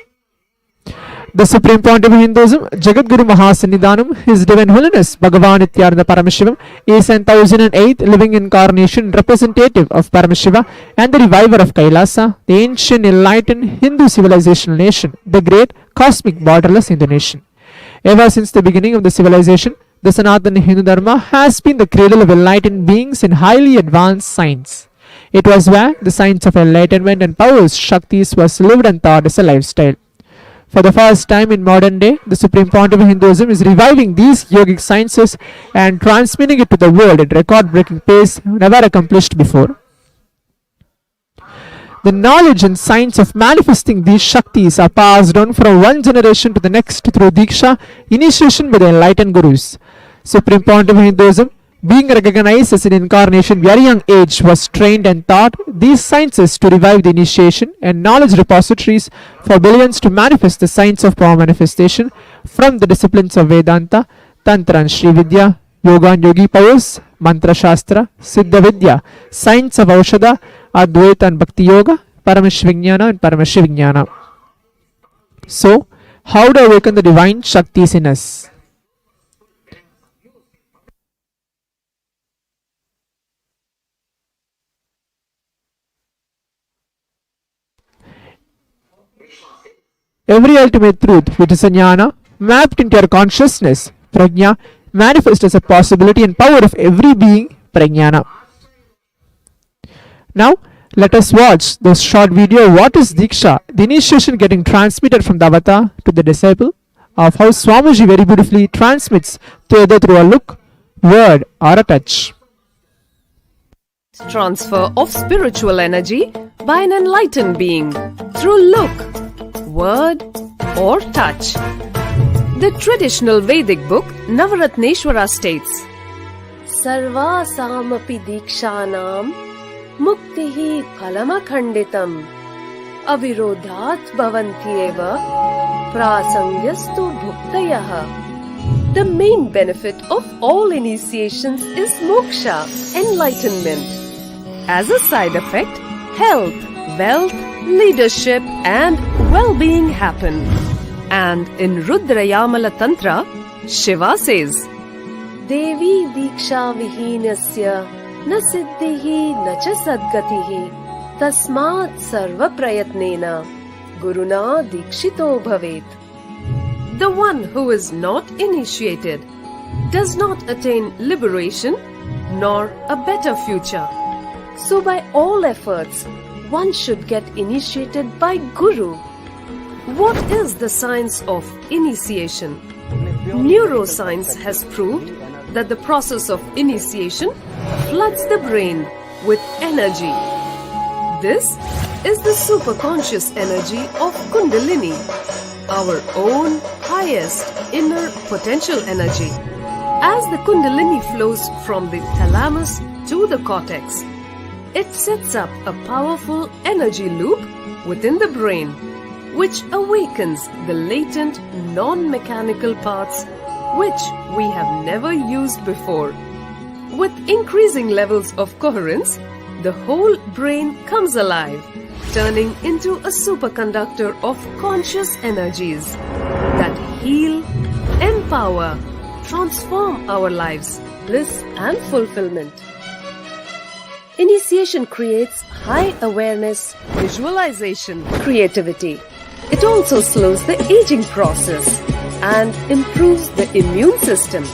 The Supreme Pontiff of Hinduism, Jagadguru Mahasannidhanam, His Divine Holiness Bhagavan Nithyananda Paramashivam, is an 1008th living incarnation representative of Paramashiva and the reviver of Kailasa, the ancient enlightened Hindu civilizational nation, the great cosmic borderless Hindu nation. Ever since the beginning of the civilization, the Sanatana Hindu Dharma has been the cradle of enlightened beings in highly advanced science. It was where the science of enlightenment and powers, Shaktis, was lived and taught as a lifestyle. For the first time in modern day, the Supreme Pontiff of Hinduism is reviving these yogic sciences and transmitting it to the world at record-breaking pace never accomplished before. The knowledge and science of manifesting these Shaktis are passed on from one generation to the next through Diksha, initiation by the enlightened Gurus. Supreme Pontiff of Hinduism being recognized as an incarnation at a very young age, was trained and taught these sciences to revive the initiation and knowledge repositories for billions to manifest the science of power manifestation from the disciplines of Vedanta, Tantra and Sri Vidya, Yoga and Yogi powers, Mantra Shastra, Siddha Vidya, science of Aushadha, Advaita and Bhakti Yoga, Paramashivoham and Paramashivoham. So, how to awaken the divine Shaktis in us? Every ultimate truth, which is a jnana, mapped into your consciousness, prajna, manifests as a possibility and power of every being, prajnana. Now, let us watch this short video. What is Diksha? The initiation getting transmitted from the avatar to the disciple, of how Swamiji very beautifully transmits either through a look, word or a touch. Transfer of spiritual energy by an enlightened being through look, word or touch. The traditional Vedic book Navaratneshwara states, Sarva samapi dikshanam muktihi phalamakhanditam avirodhat bhavantyeva prasangyastu bhuktayah. The main benefit of all initiations is moksha, enlightenment. As a side effect, health, wealth, leadership and well-being happen. And in Rudrayamala Tantra, Shiva says, Devi diksha vihinasya na siddhihi na cha sadgatihi tasmat sarva prayatnena guruna dikshito bhavet. The one who is not initiated does not attain liberation nor a better future. So by all efforts, one should get initiated by Guru. What is the science of initiation? Neuroscience has proved that the process of initiation floods the brain with energy. This is the superconscious energy of Kundalini, our own highest inner potential energy. As the Kundalini flows from the thalamus to the cortex, it sets up a powerful energy loop within the brain, which awakens the latent non-mechanical parts which we have never used before. With increasing levels of coherence, the whole brain comes alive, turning into a superconductor of conscious energies that heal, empower, transform our lives, bliss and fulfillment. Initiation creates high awareness, visualization, creativity. It also slows the aging process and improves the immune system.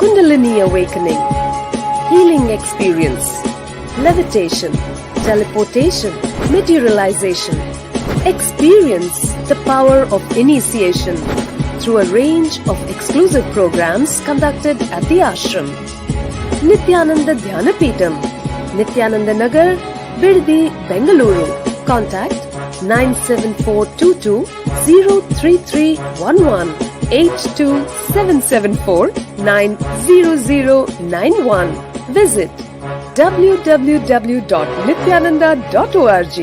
Kundalini awakening, healing experience, levitation, teleportation, materialization. Experience the power of initiation through a range of exclusive programs conducted at the ashram. Nithyananda Dhyanapitham, Nithyananda Nagar, Birdi, Bengaluru. Contact 97422 03311 82774 90091. Visit www.nithyananda.org.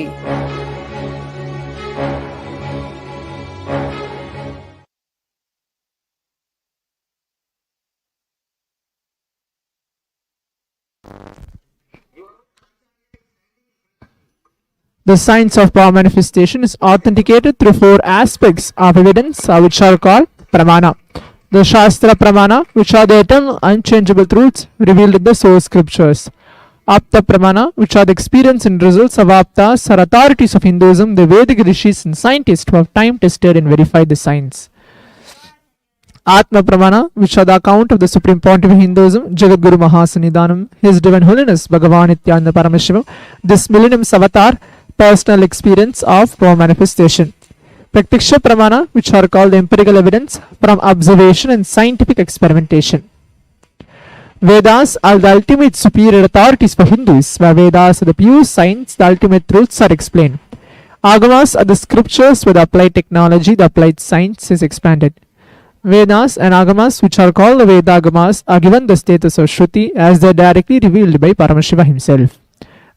The science of power manifestation is authenticated through four aspects of evidence, which are called pramana. The Shastra pramana, which are the eternal unchangeable truths revealed in the source scriptures. Apta pramana, which are the experience and results of aptas or authorities of Hinduism, the Vedic rishis and scientists who have time tested and verified the science. Atma Pramana, which are the account of the Supreme Pontiff of Hinduism, Jagadguru Mahasannidhanam, His Divine Holiness Bhagavan Nithyananda Paramashivam, this millennium's avatar, personal experience of power manifestation. Praktiksha Pramana, which are called the empirical evidence from observation and scientific experimentation. Vedas are the ultimate superior authorities for Hindus, where Vedas are the pure science, the ultimate truths are explained. Agamas are the scriptures where the applied technology, the applied science is expanded. Vedas and Agamas, which are called the Vedagamas, are given the status of Shruti as they are directly revealed by Paramashiva himself.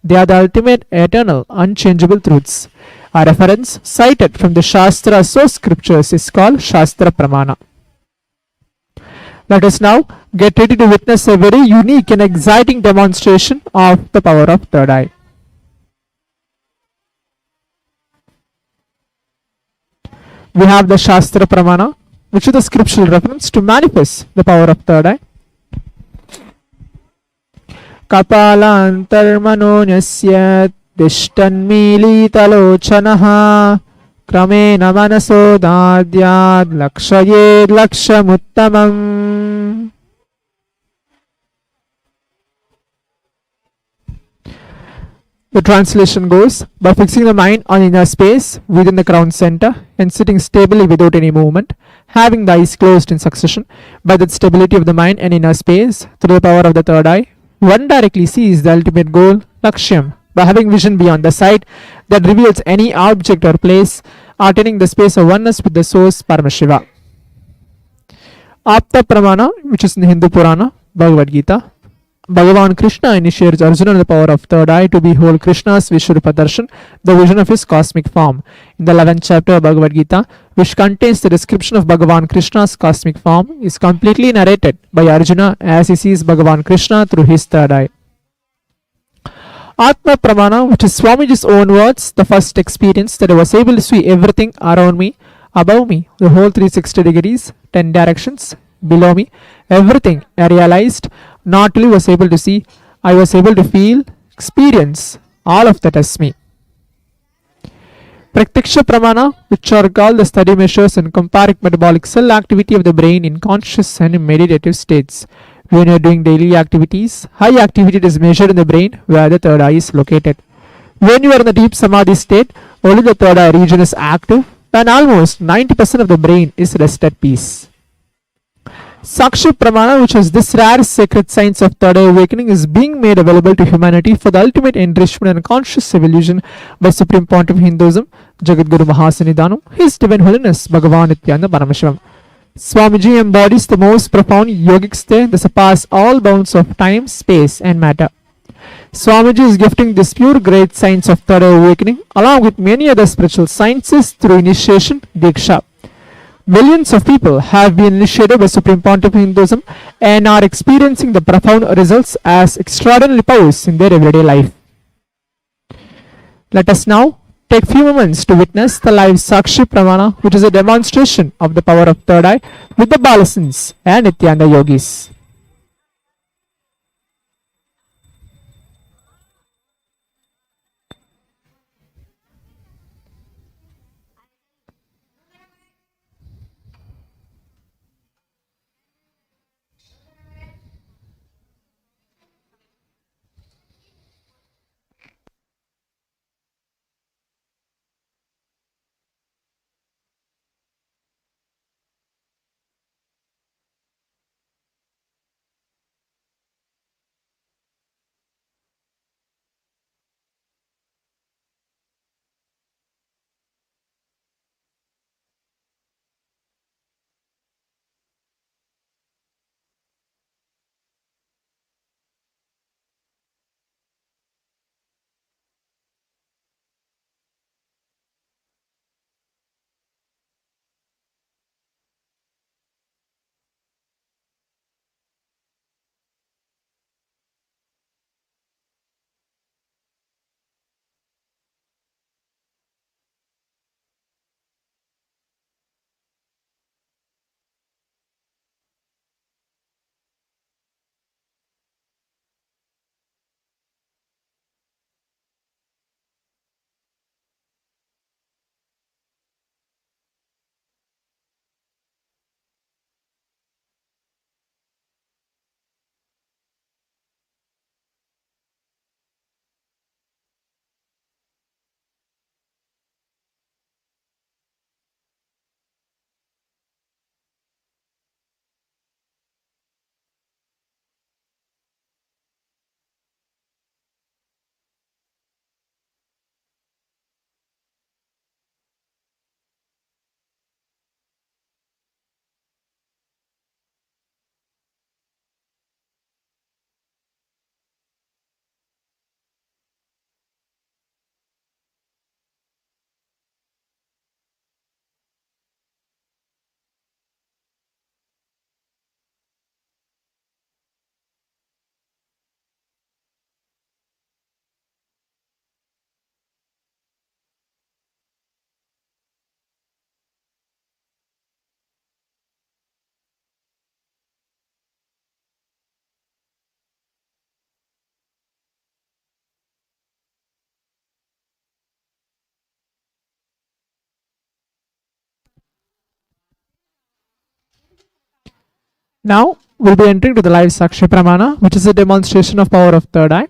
They are the ultimate, eternal, unchangeable truths. A reference cited from the Shastra source scriptures is called Shastra Pramana. Let us now get ready to witness a very unique and exciting demonstration of the power of third eye. We have the Shastra Pramana, which is the scriptural reference to manifest the power of third eye. Kapalantarmanonyasya tishtanmilitalochanaha kramena manaso dadyad lakshayed lakshamuttamam. The translation goes, by fixing the mind on inner space within the crown center and sitting stably without any movement, having the eyes closed in succession, by that stability of the mind and inner space, through the power of the third eye, one directly sees the ultimate goal, Lakshyam, by having vision beyond the sight that reveals any object or place, attaining the space of oneness with the source, Paramashiva. Apta Pramana, which is in the Hindu Purana, Bhagavad Gita, Bhagavan Krishna initiates Arjuna the power of third eye to behold Krishna's Vishwarupa Darshan, the vision of his cosmic form. In the 11th chapter of Bhagavad Gita, which contains the description of Bhagavan Krishna's cosmic form, is completely narrated by Arjuna as he sees Bhagavan Krishna through his third eye. Atma Pramana, which is Swamiji's own words, the first experience that I was able to see everything around me, above me, the whole 360 degrees, 10 directions, below me, everything I realized, not only was able to see, I was able to feel, experience all of that as me. Pratyaksha Pramana, which are called the study measures and comparative metabolic cell activity of the brain in conscious and meditative states. When you are doing daily activities, high activity is measured in the brain where the third eye is located. When you are in the deep samadhi state, only the third eye region is active and almost 90% of the brain is rest at peace. Sakshi Pramana, which is this rare sacred science of third eye awakening, is being made available to humanity for the ultimate enrichment and conscious evolution by Supreme Pontiff of Hinduism, Jagadguru Mahasanidhanam, His Divine Holiness Bhagavan Nithyananda Paramashivam. Swamiji embodies the most profound yogic state that surpasses all bounds of time, space and matter. Swamiji is gifting this pure great science of third eye awakening along with many other spiritual sciences through initiation, Diksha. Millions of people have been initiated by Supreme Pontiff of Hinduism and are experiencing the profound results as extraordinary powers in their everyday life. Let us now take few moments to witness the live Sakshi Pramana, which is a demonstration of the power of third eye with the Balasins and Nithyananda Yogis. Now we'll be entering to the live Sakshi Pramana, which is a demonstration of power of third eye.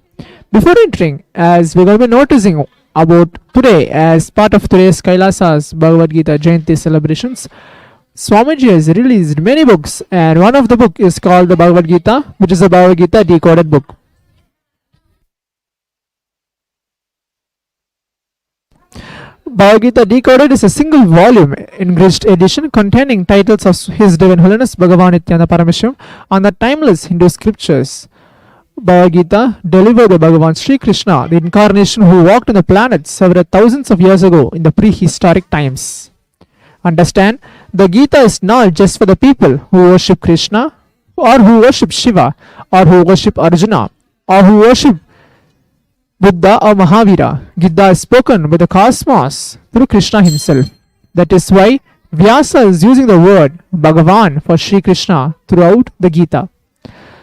Before entering, as we're going to be noticing about today, as part of today's Kailasa's Bhagavad Gita Jayanti celebrations, Swamiji has released many books, and one of the book is called the Bhagavad Gita, which is a Bhagavad Gita decoded book. Bhagavad Gita Decoded is a single volume enriched edition containing titles of His Divine Holiness Bhagavan Nithyananda Paramashivam on the timeless Hindu scriptures. Bhagavad Gita delivered by Bhagavan Sri Krishna, the incarnation who walked on the planet several thousands of years ago in the prehistoric times. Understand, the Gita is not just for the people who worship Krishna, or who worship Shiva, or who worship Arjuna, or who worship Buddha or Mahavira. Gita is spoken by the cosmos through Krishna himself. That is why Vyasa is using the word Bhagavan for Sri Krishna throughout the Gita.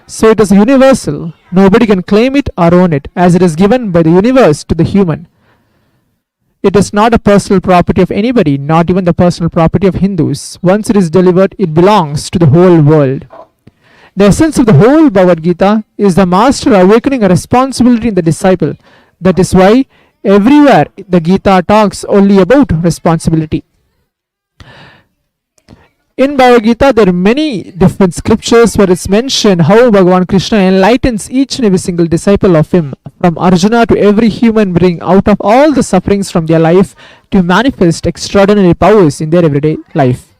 So it is universal. Nobody can claim it or own it, as it is given by the universe to the human. It is not a personal property of anybody, not even the personal property of Hindus. Once it is delivered, it belongs to the whole world. The essence of the whole Bhagavad Gita is the master awakening a responsibility in the disciple. That is why everywhere the Gita talks only about responsibility. In Bhagavad Gita, there are many different scriptures where it's mentioned how Bhagavan Krishna enlightens each and every single disciple of him, from Arjuna to every human being, out of all the sufferings from their life to manifest extraordinary powers in their everyday life.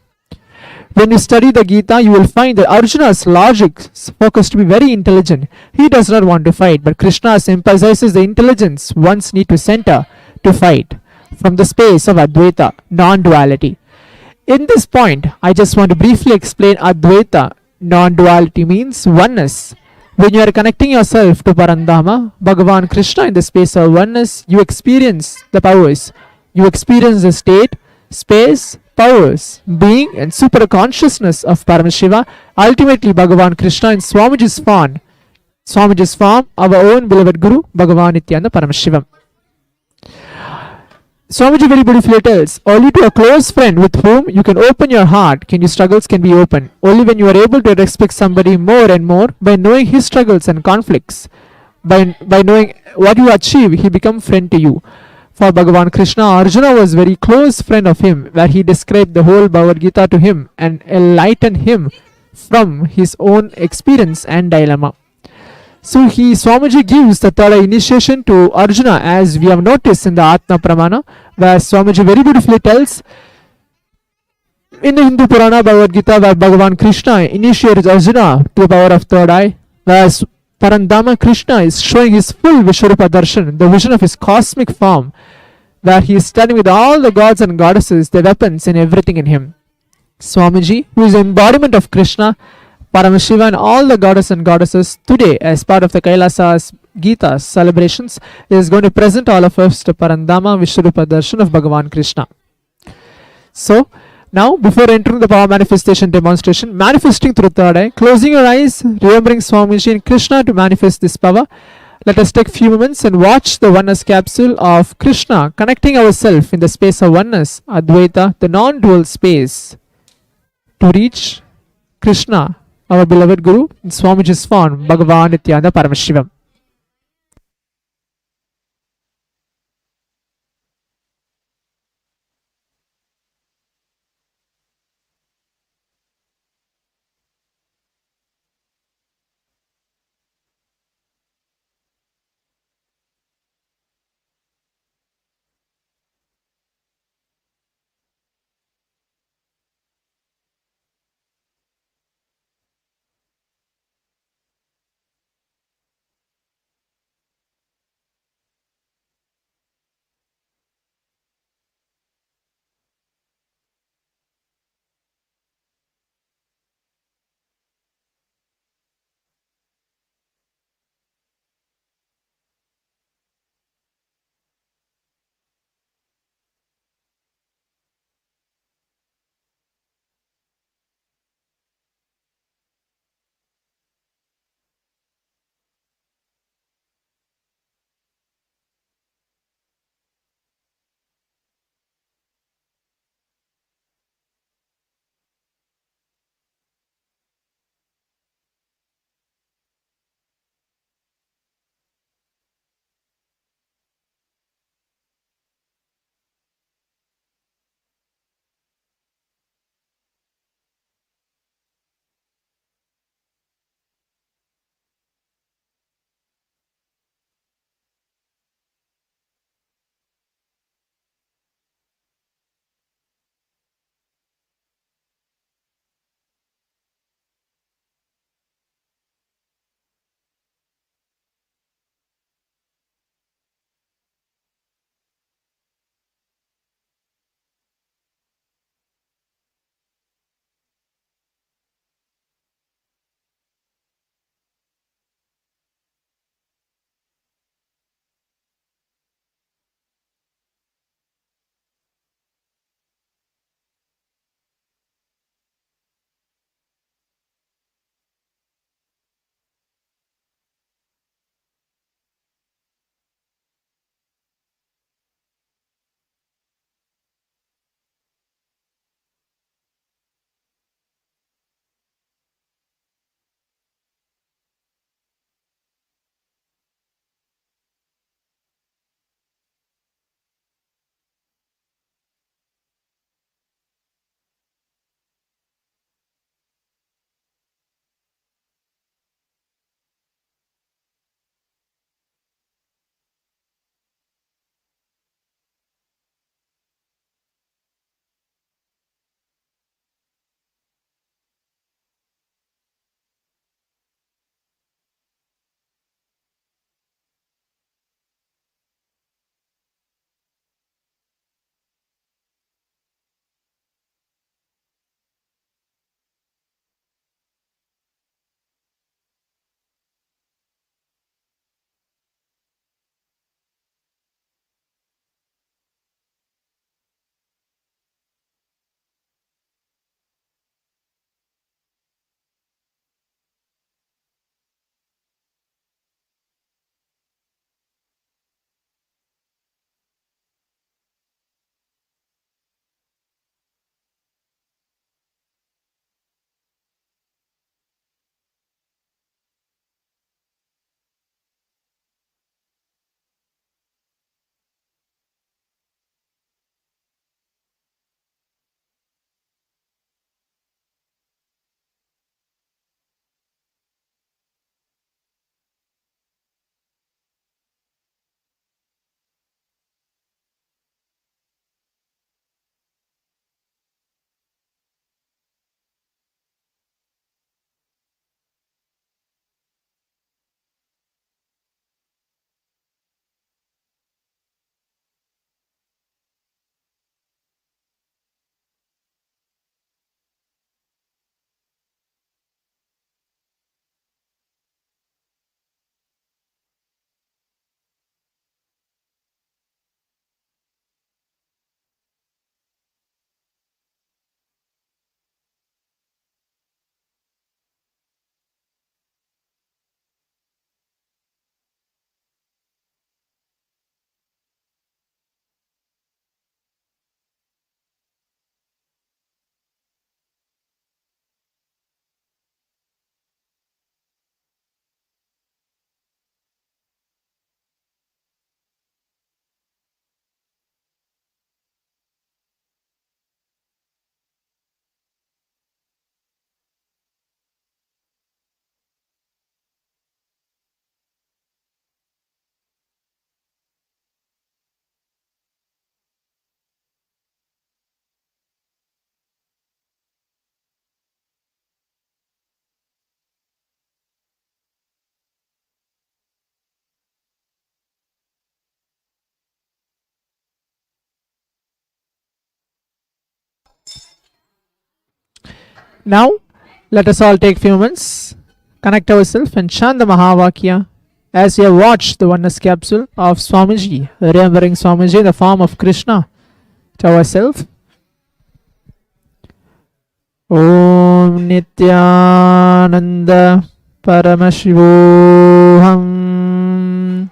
When you study the Gita, you will find that Arjuna's logic is focused to be very intelligent. He does not want to fight, but Krishna emphasizes the intelligence one's need to center to fight from the space of Advaita, non-duality. In this point, I just want to briefly explain Advaita. Non-duality means oneness. When you are connecting yourself to Parandama, Bhagavan Krishna, in the space of oneness, you experience the powers. You experience the state, space, powers, being and super consciousness of Paramashiva. Ultimately, Bhagavan Krishna in Swamiji's form, our own beloved Guru, Bhagavan Nithyananda Paramashivam. Swamiji very beautifully tells, only to a close friend with whom you can open your heart can your struggles can be open. Only when you are able to respect somebody more and more, by knowing his struggles and conflicts, by knowing what you achieve, he becomes friend to you. For Bhagavan Krishna, Arjuna was very close friend of him, where he described the whole Bhagavad Gita to him and enlightened him from his own experience and dilemma. So Swamiji gives the third eye initiation to Arjuna, as we have noticed in the Atma Pramana, where Swamiji very beautifully tells in the Hindu Purana Bhagavad Gita, where Bhagavan Krishna initiates Arjuna to the power of third eye, whereas Parandama Krishna is showing his full Vishwarupa Darshan, the vision of his cosmic form, where he is standing with all the gods and goddesses, the weapons and everything in him. Swamiji, who is the embodiment of Krishna, Paramashiva and all the goddess and goddesses, today as part of the Kailasa's Gita celebrations, is going to present all of us to Parandama Vishwarupa Darshan of Bhagavan Krishna. So now, before entering the power manifestation demonstration, manifesting through third eye, closing your eyes, remembering Swamiji and Krishna to manifest this power, let us take few moments and watch the oneness capsule of Krishna connecting ourselves in the space of oneness, Advaita, the non-dual space, to reach Krishna, our beloved Guru, in Swamiji's form, Bhagavan Nithyananda Paramashivam. Now, let us all take few moments, connect ourselves and chant the Mahavakya as we have watched the oneness capsule of Swamiji, remembering Swamiji in the form of Krishna to ourselves. Om Nithyananda Paramashivoham.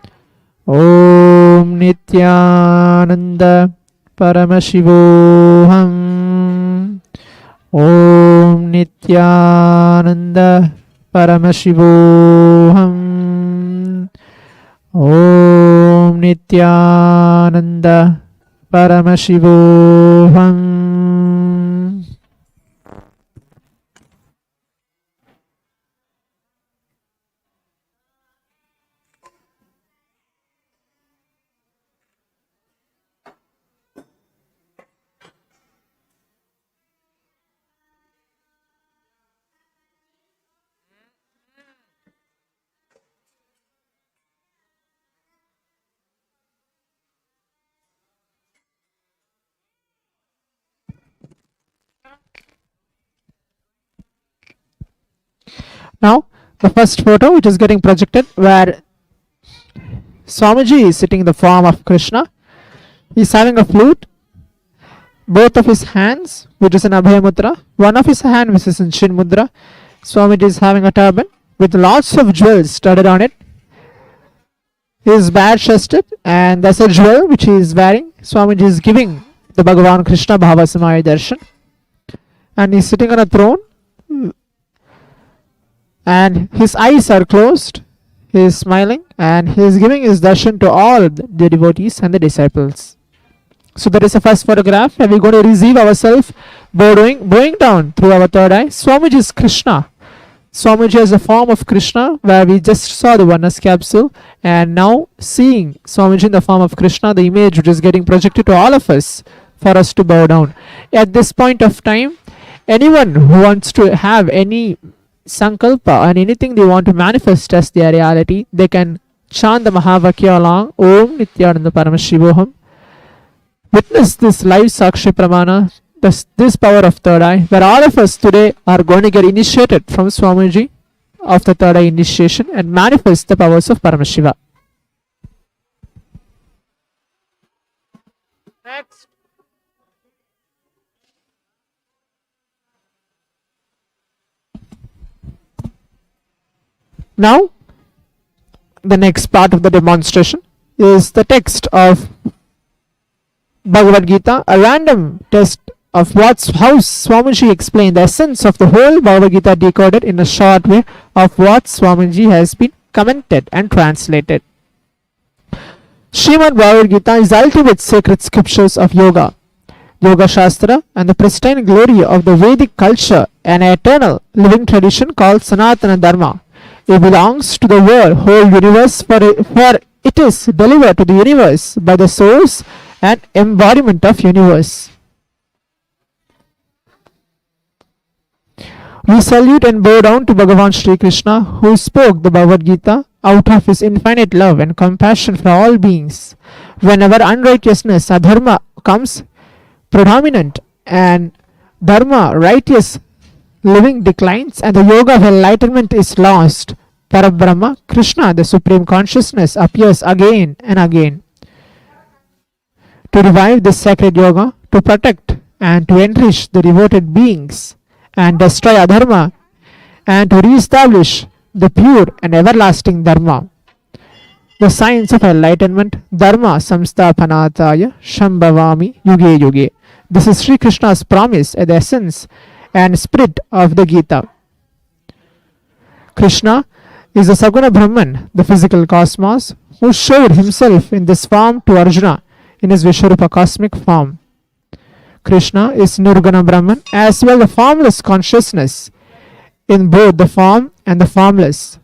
Om Nithyananda Paramashivoham. Om Nithyananda Paramashivoham. Om Nithyananda Paramashivoham. Now, the first photo which is getting projected where Swamiji is sitting in the form of Krishna. He is having a flute, both of his hands, which is in Abhaya Mudra, one of his hand which is in Shin Mudra. Swamiji is having a turban with lots of jewels studded on it. He is bare chested and there's a jewel which he is wearing. Swamiji is giving the Bhagavan Krishna BHAVASAMADHI darshan. And he is sitting on a throne. And his eyes are closed, he is smiling and he is giving his darshan to all the devotees and the disciples. So that is the first photograph and we are going to receive ourselves bowing down through our third eye. Swamiji is Krishna. Swamiji is a form of Krishna where we just saw the oneness capsule and now seeing Swamiji in the form of Krishna, the image which is getting projected to all of us for us to bow down. At this point of time, anyone who wants to have any sankalpa and anything they want to manifest as their reality, they can chant the Mahavakya along. Om Nithyananda Paramashivoham. Witness this live Sakshi Pramana, this power of third eye, where all of us today are going to get initiated from Swamiji of the third eye initiation and manifest the powers of Paramashiva. Next. Now, the next part of the demonstration is the text of Bhagavad Gita, a random test of how Swamiji explained the essence of the whole Bhagavad Gita decoded in a short way of what Swamiji has been commented and translated. Srimad Bhagavad Gita is the ultimate sacred scriptures of yoga, Yoga Shastra, and the pristine glory of the Vedic culture, an eternal living tradition called Sanatana Dharma. It belongs to the whole universe, for it is delivered to the universe by the source and embodiment of universe. We salute and bow down to Bhagavan Shri Krishna, who spoke the Bhagavad Gita out of his infinite love and compassion for all beings. Whenever unrighteousness, adharma, comes predominant and dharma, righteous living, declines and the yoga of enlightenment is lost, Parabrahma, Krishna, the Supreme Consciousness, appears again and again to revive this sacred yoga, to protect and to enrich the devoted beings and destroy adharma and to re-establish the pure and everlasting dharma. The science of enlightenment, dharma samsthapanataya shambhavami yuge yuge. This is Sri Krishna's promise at the essence and spirit of the Gita. Krishna is the Saguna Brahman, the physical cosmos, who showed himself in this form to Arjuna in his Vishwarupa cosmic form. Krishna is Nirguna Brahman, as well the formless consciousness in both the form and the formless.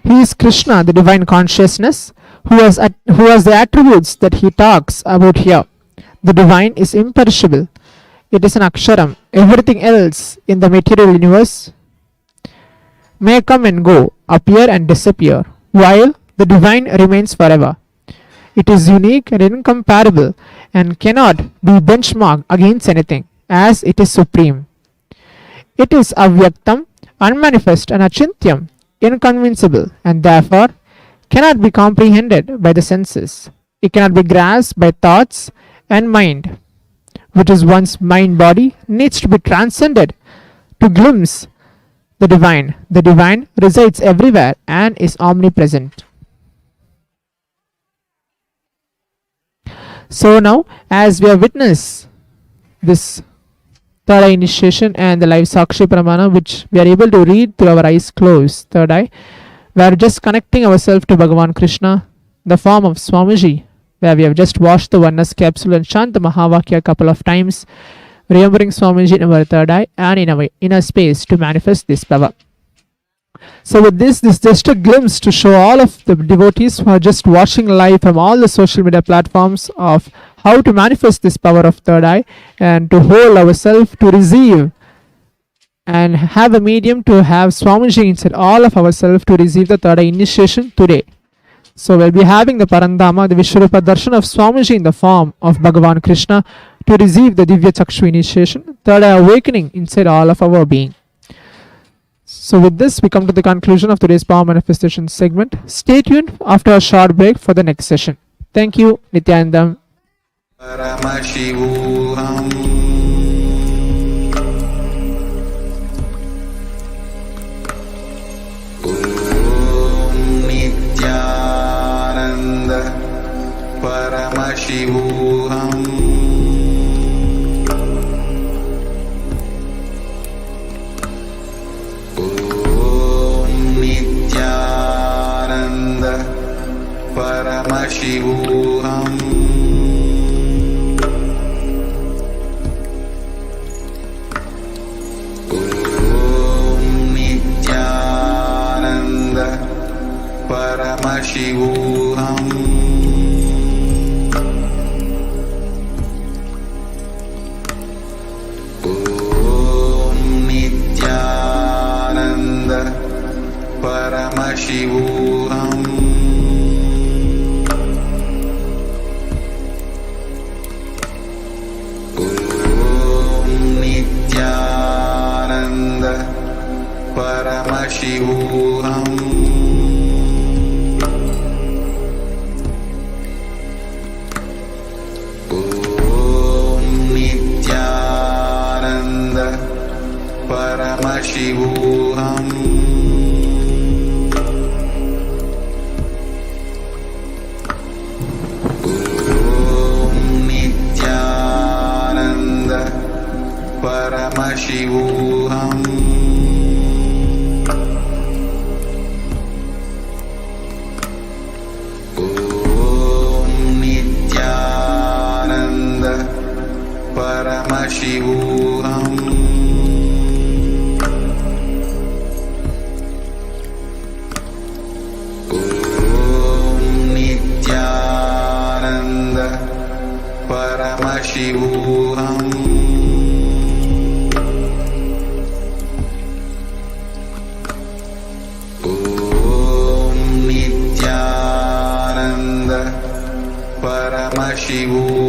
He is Krishna, the divine consciousness, who has the attributes that he talks about here. The divine is imperishable. It is an aksharam. Everything else in the material universe may come and go, appear and disappear, while the divine remains forever. It is unique and incomparable and cannot be benchmarked against anything, as it is supreme. It is avyaktam, unmanifest and achintyam, inconceivable, and therefore cannot be comprehended by the senses. It cannot be grasped by thoughts and mind, which is one's mind body, needs to be transcended to glimpse the divine. The divine resides everywhere and is omnipresent. So now, as we have witnessed this third eye initiation and the live Sakshi Pramana, which we are able to read through our eyes closed, third eye, we are just connecting ourselves to Bhagavan Krishna, the form of Swamiji, where we have just washed the oneness capsule and chant the Mahavakya a couple of times, remembering Swamiji in our third eye and in our inner space to manifest this power. So with this is just a glimpse to show all of the devotees who are just watching live from all the social media platforms of how to manifest this power of third eye and to hold ourselves to receive and have a medium to have Swamiji inside all of ourselves to receive the third eye initiation today. So we'll be having the Parandama, the Vishwarupa Darshan of Swamiji in the form of Bhagavan Krishna to receive the Divya Chakshu initiation, third eye awakening inside all of our being. So with this, we come to the conclusion of today's power manifestation segment. Stay tuned after a short break for the next session. Thank you, Nithyanandam. Paramashivoham. Om Nithyananda Paramashivoham. Paramashivoham. Om Nithyananda Paramashivoham. Om Nithyananda Paramashivoham. Paramashivoham. Om Nithyananda Paramashivoham. Om Nithyananda Paramashivoham. Paramashivoham. Om Nithyananda Paramashivoham. Om Nithyananda Paramashivoham.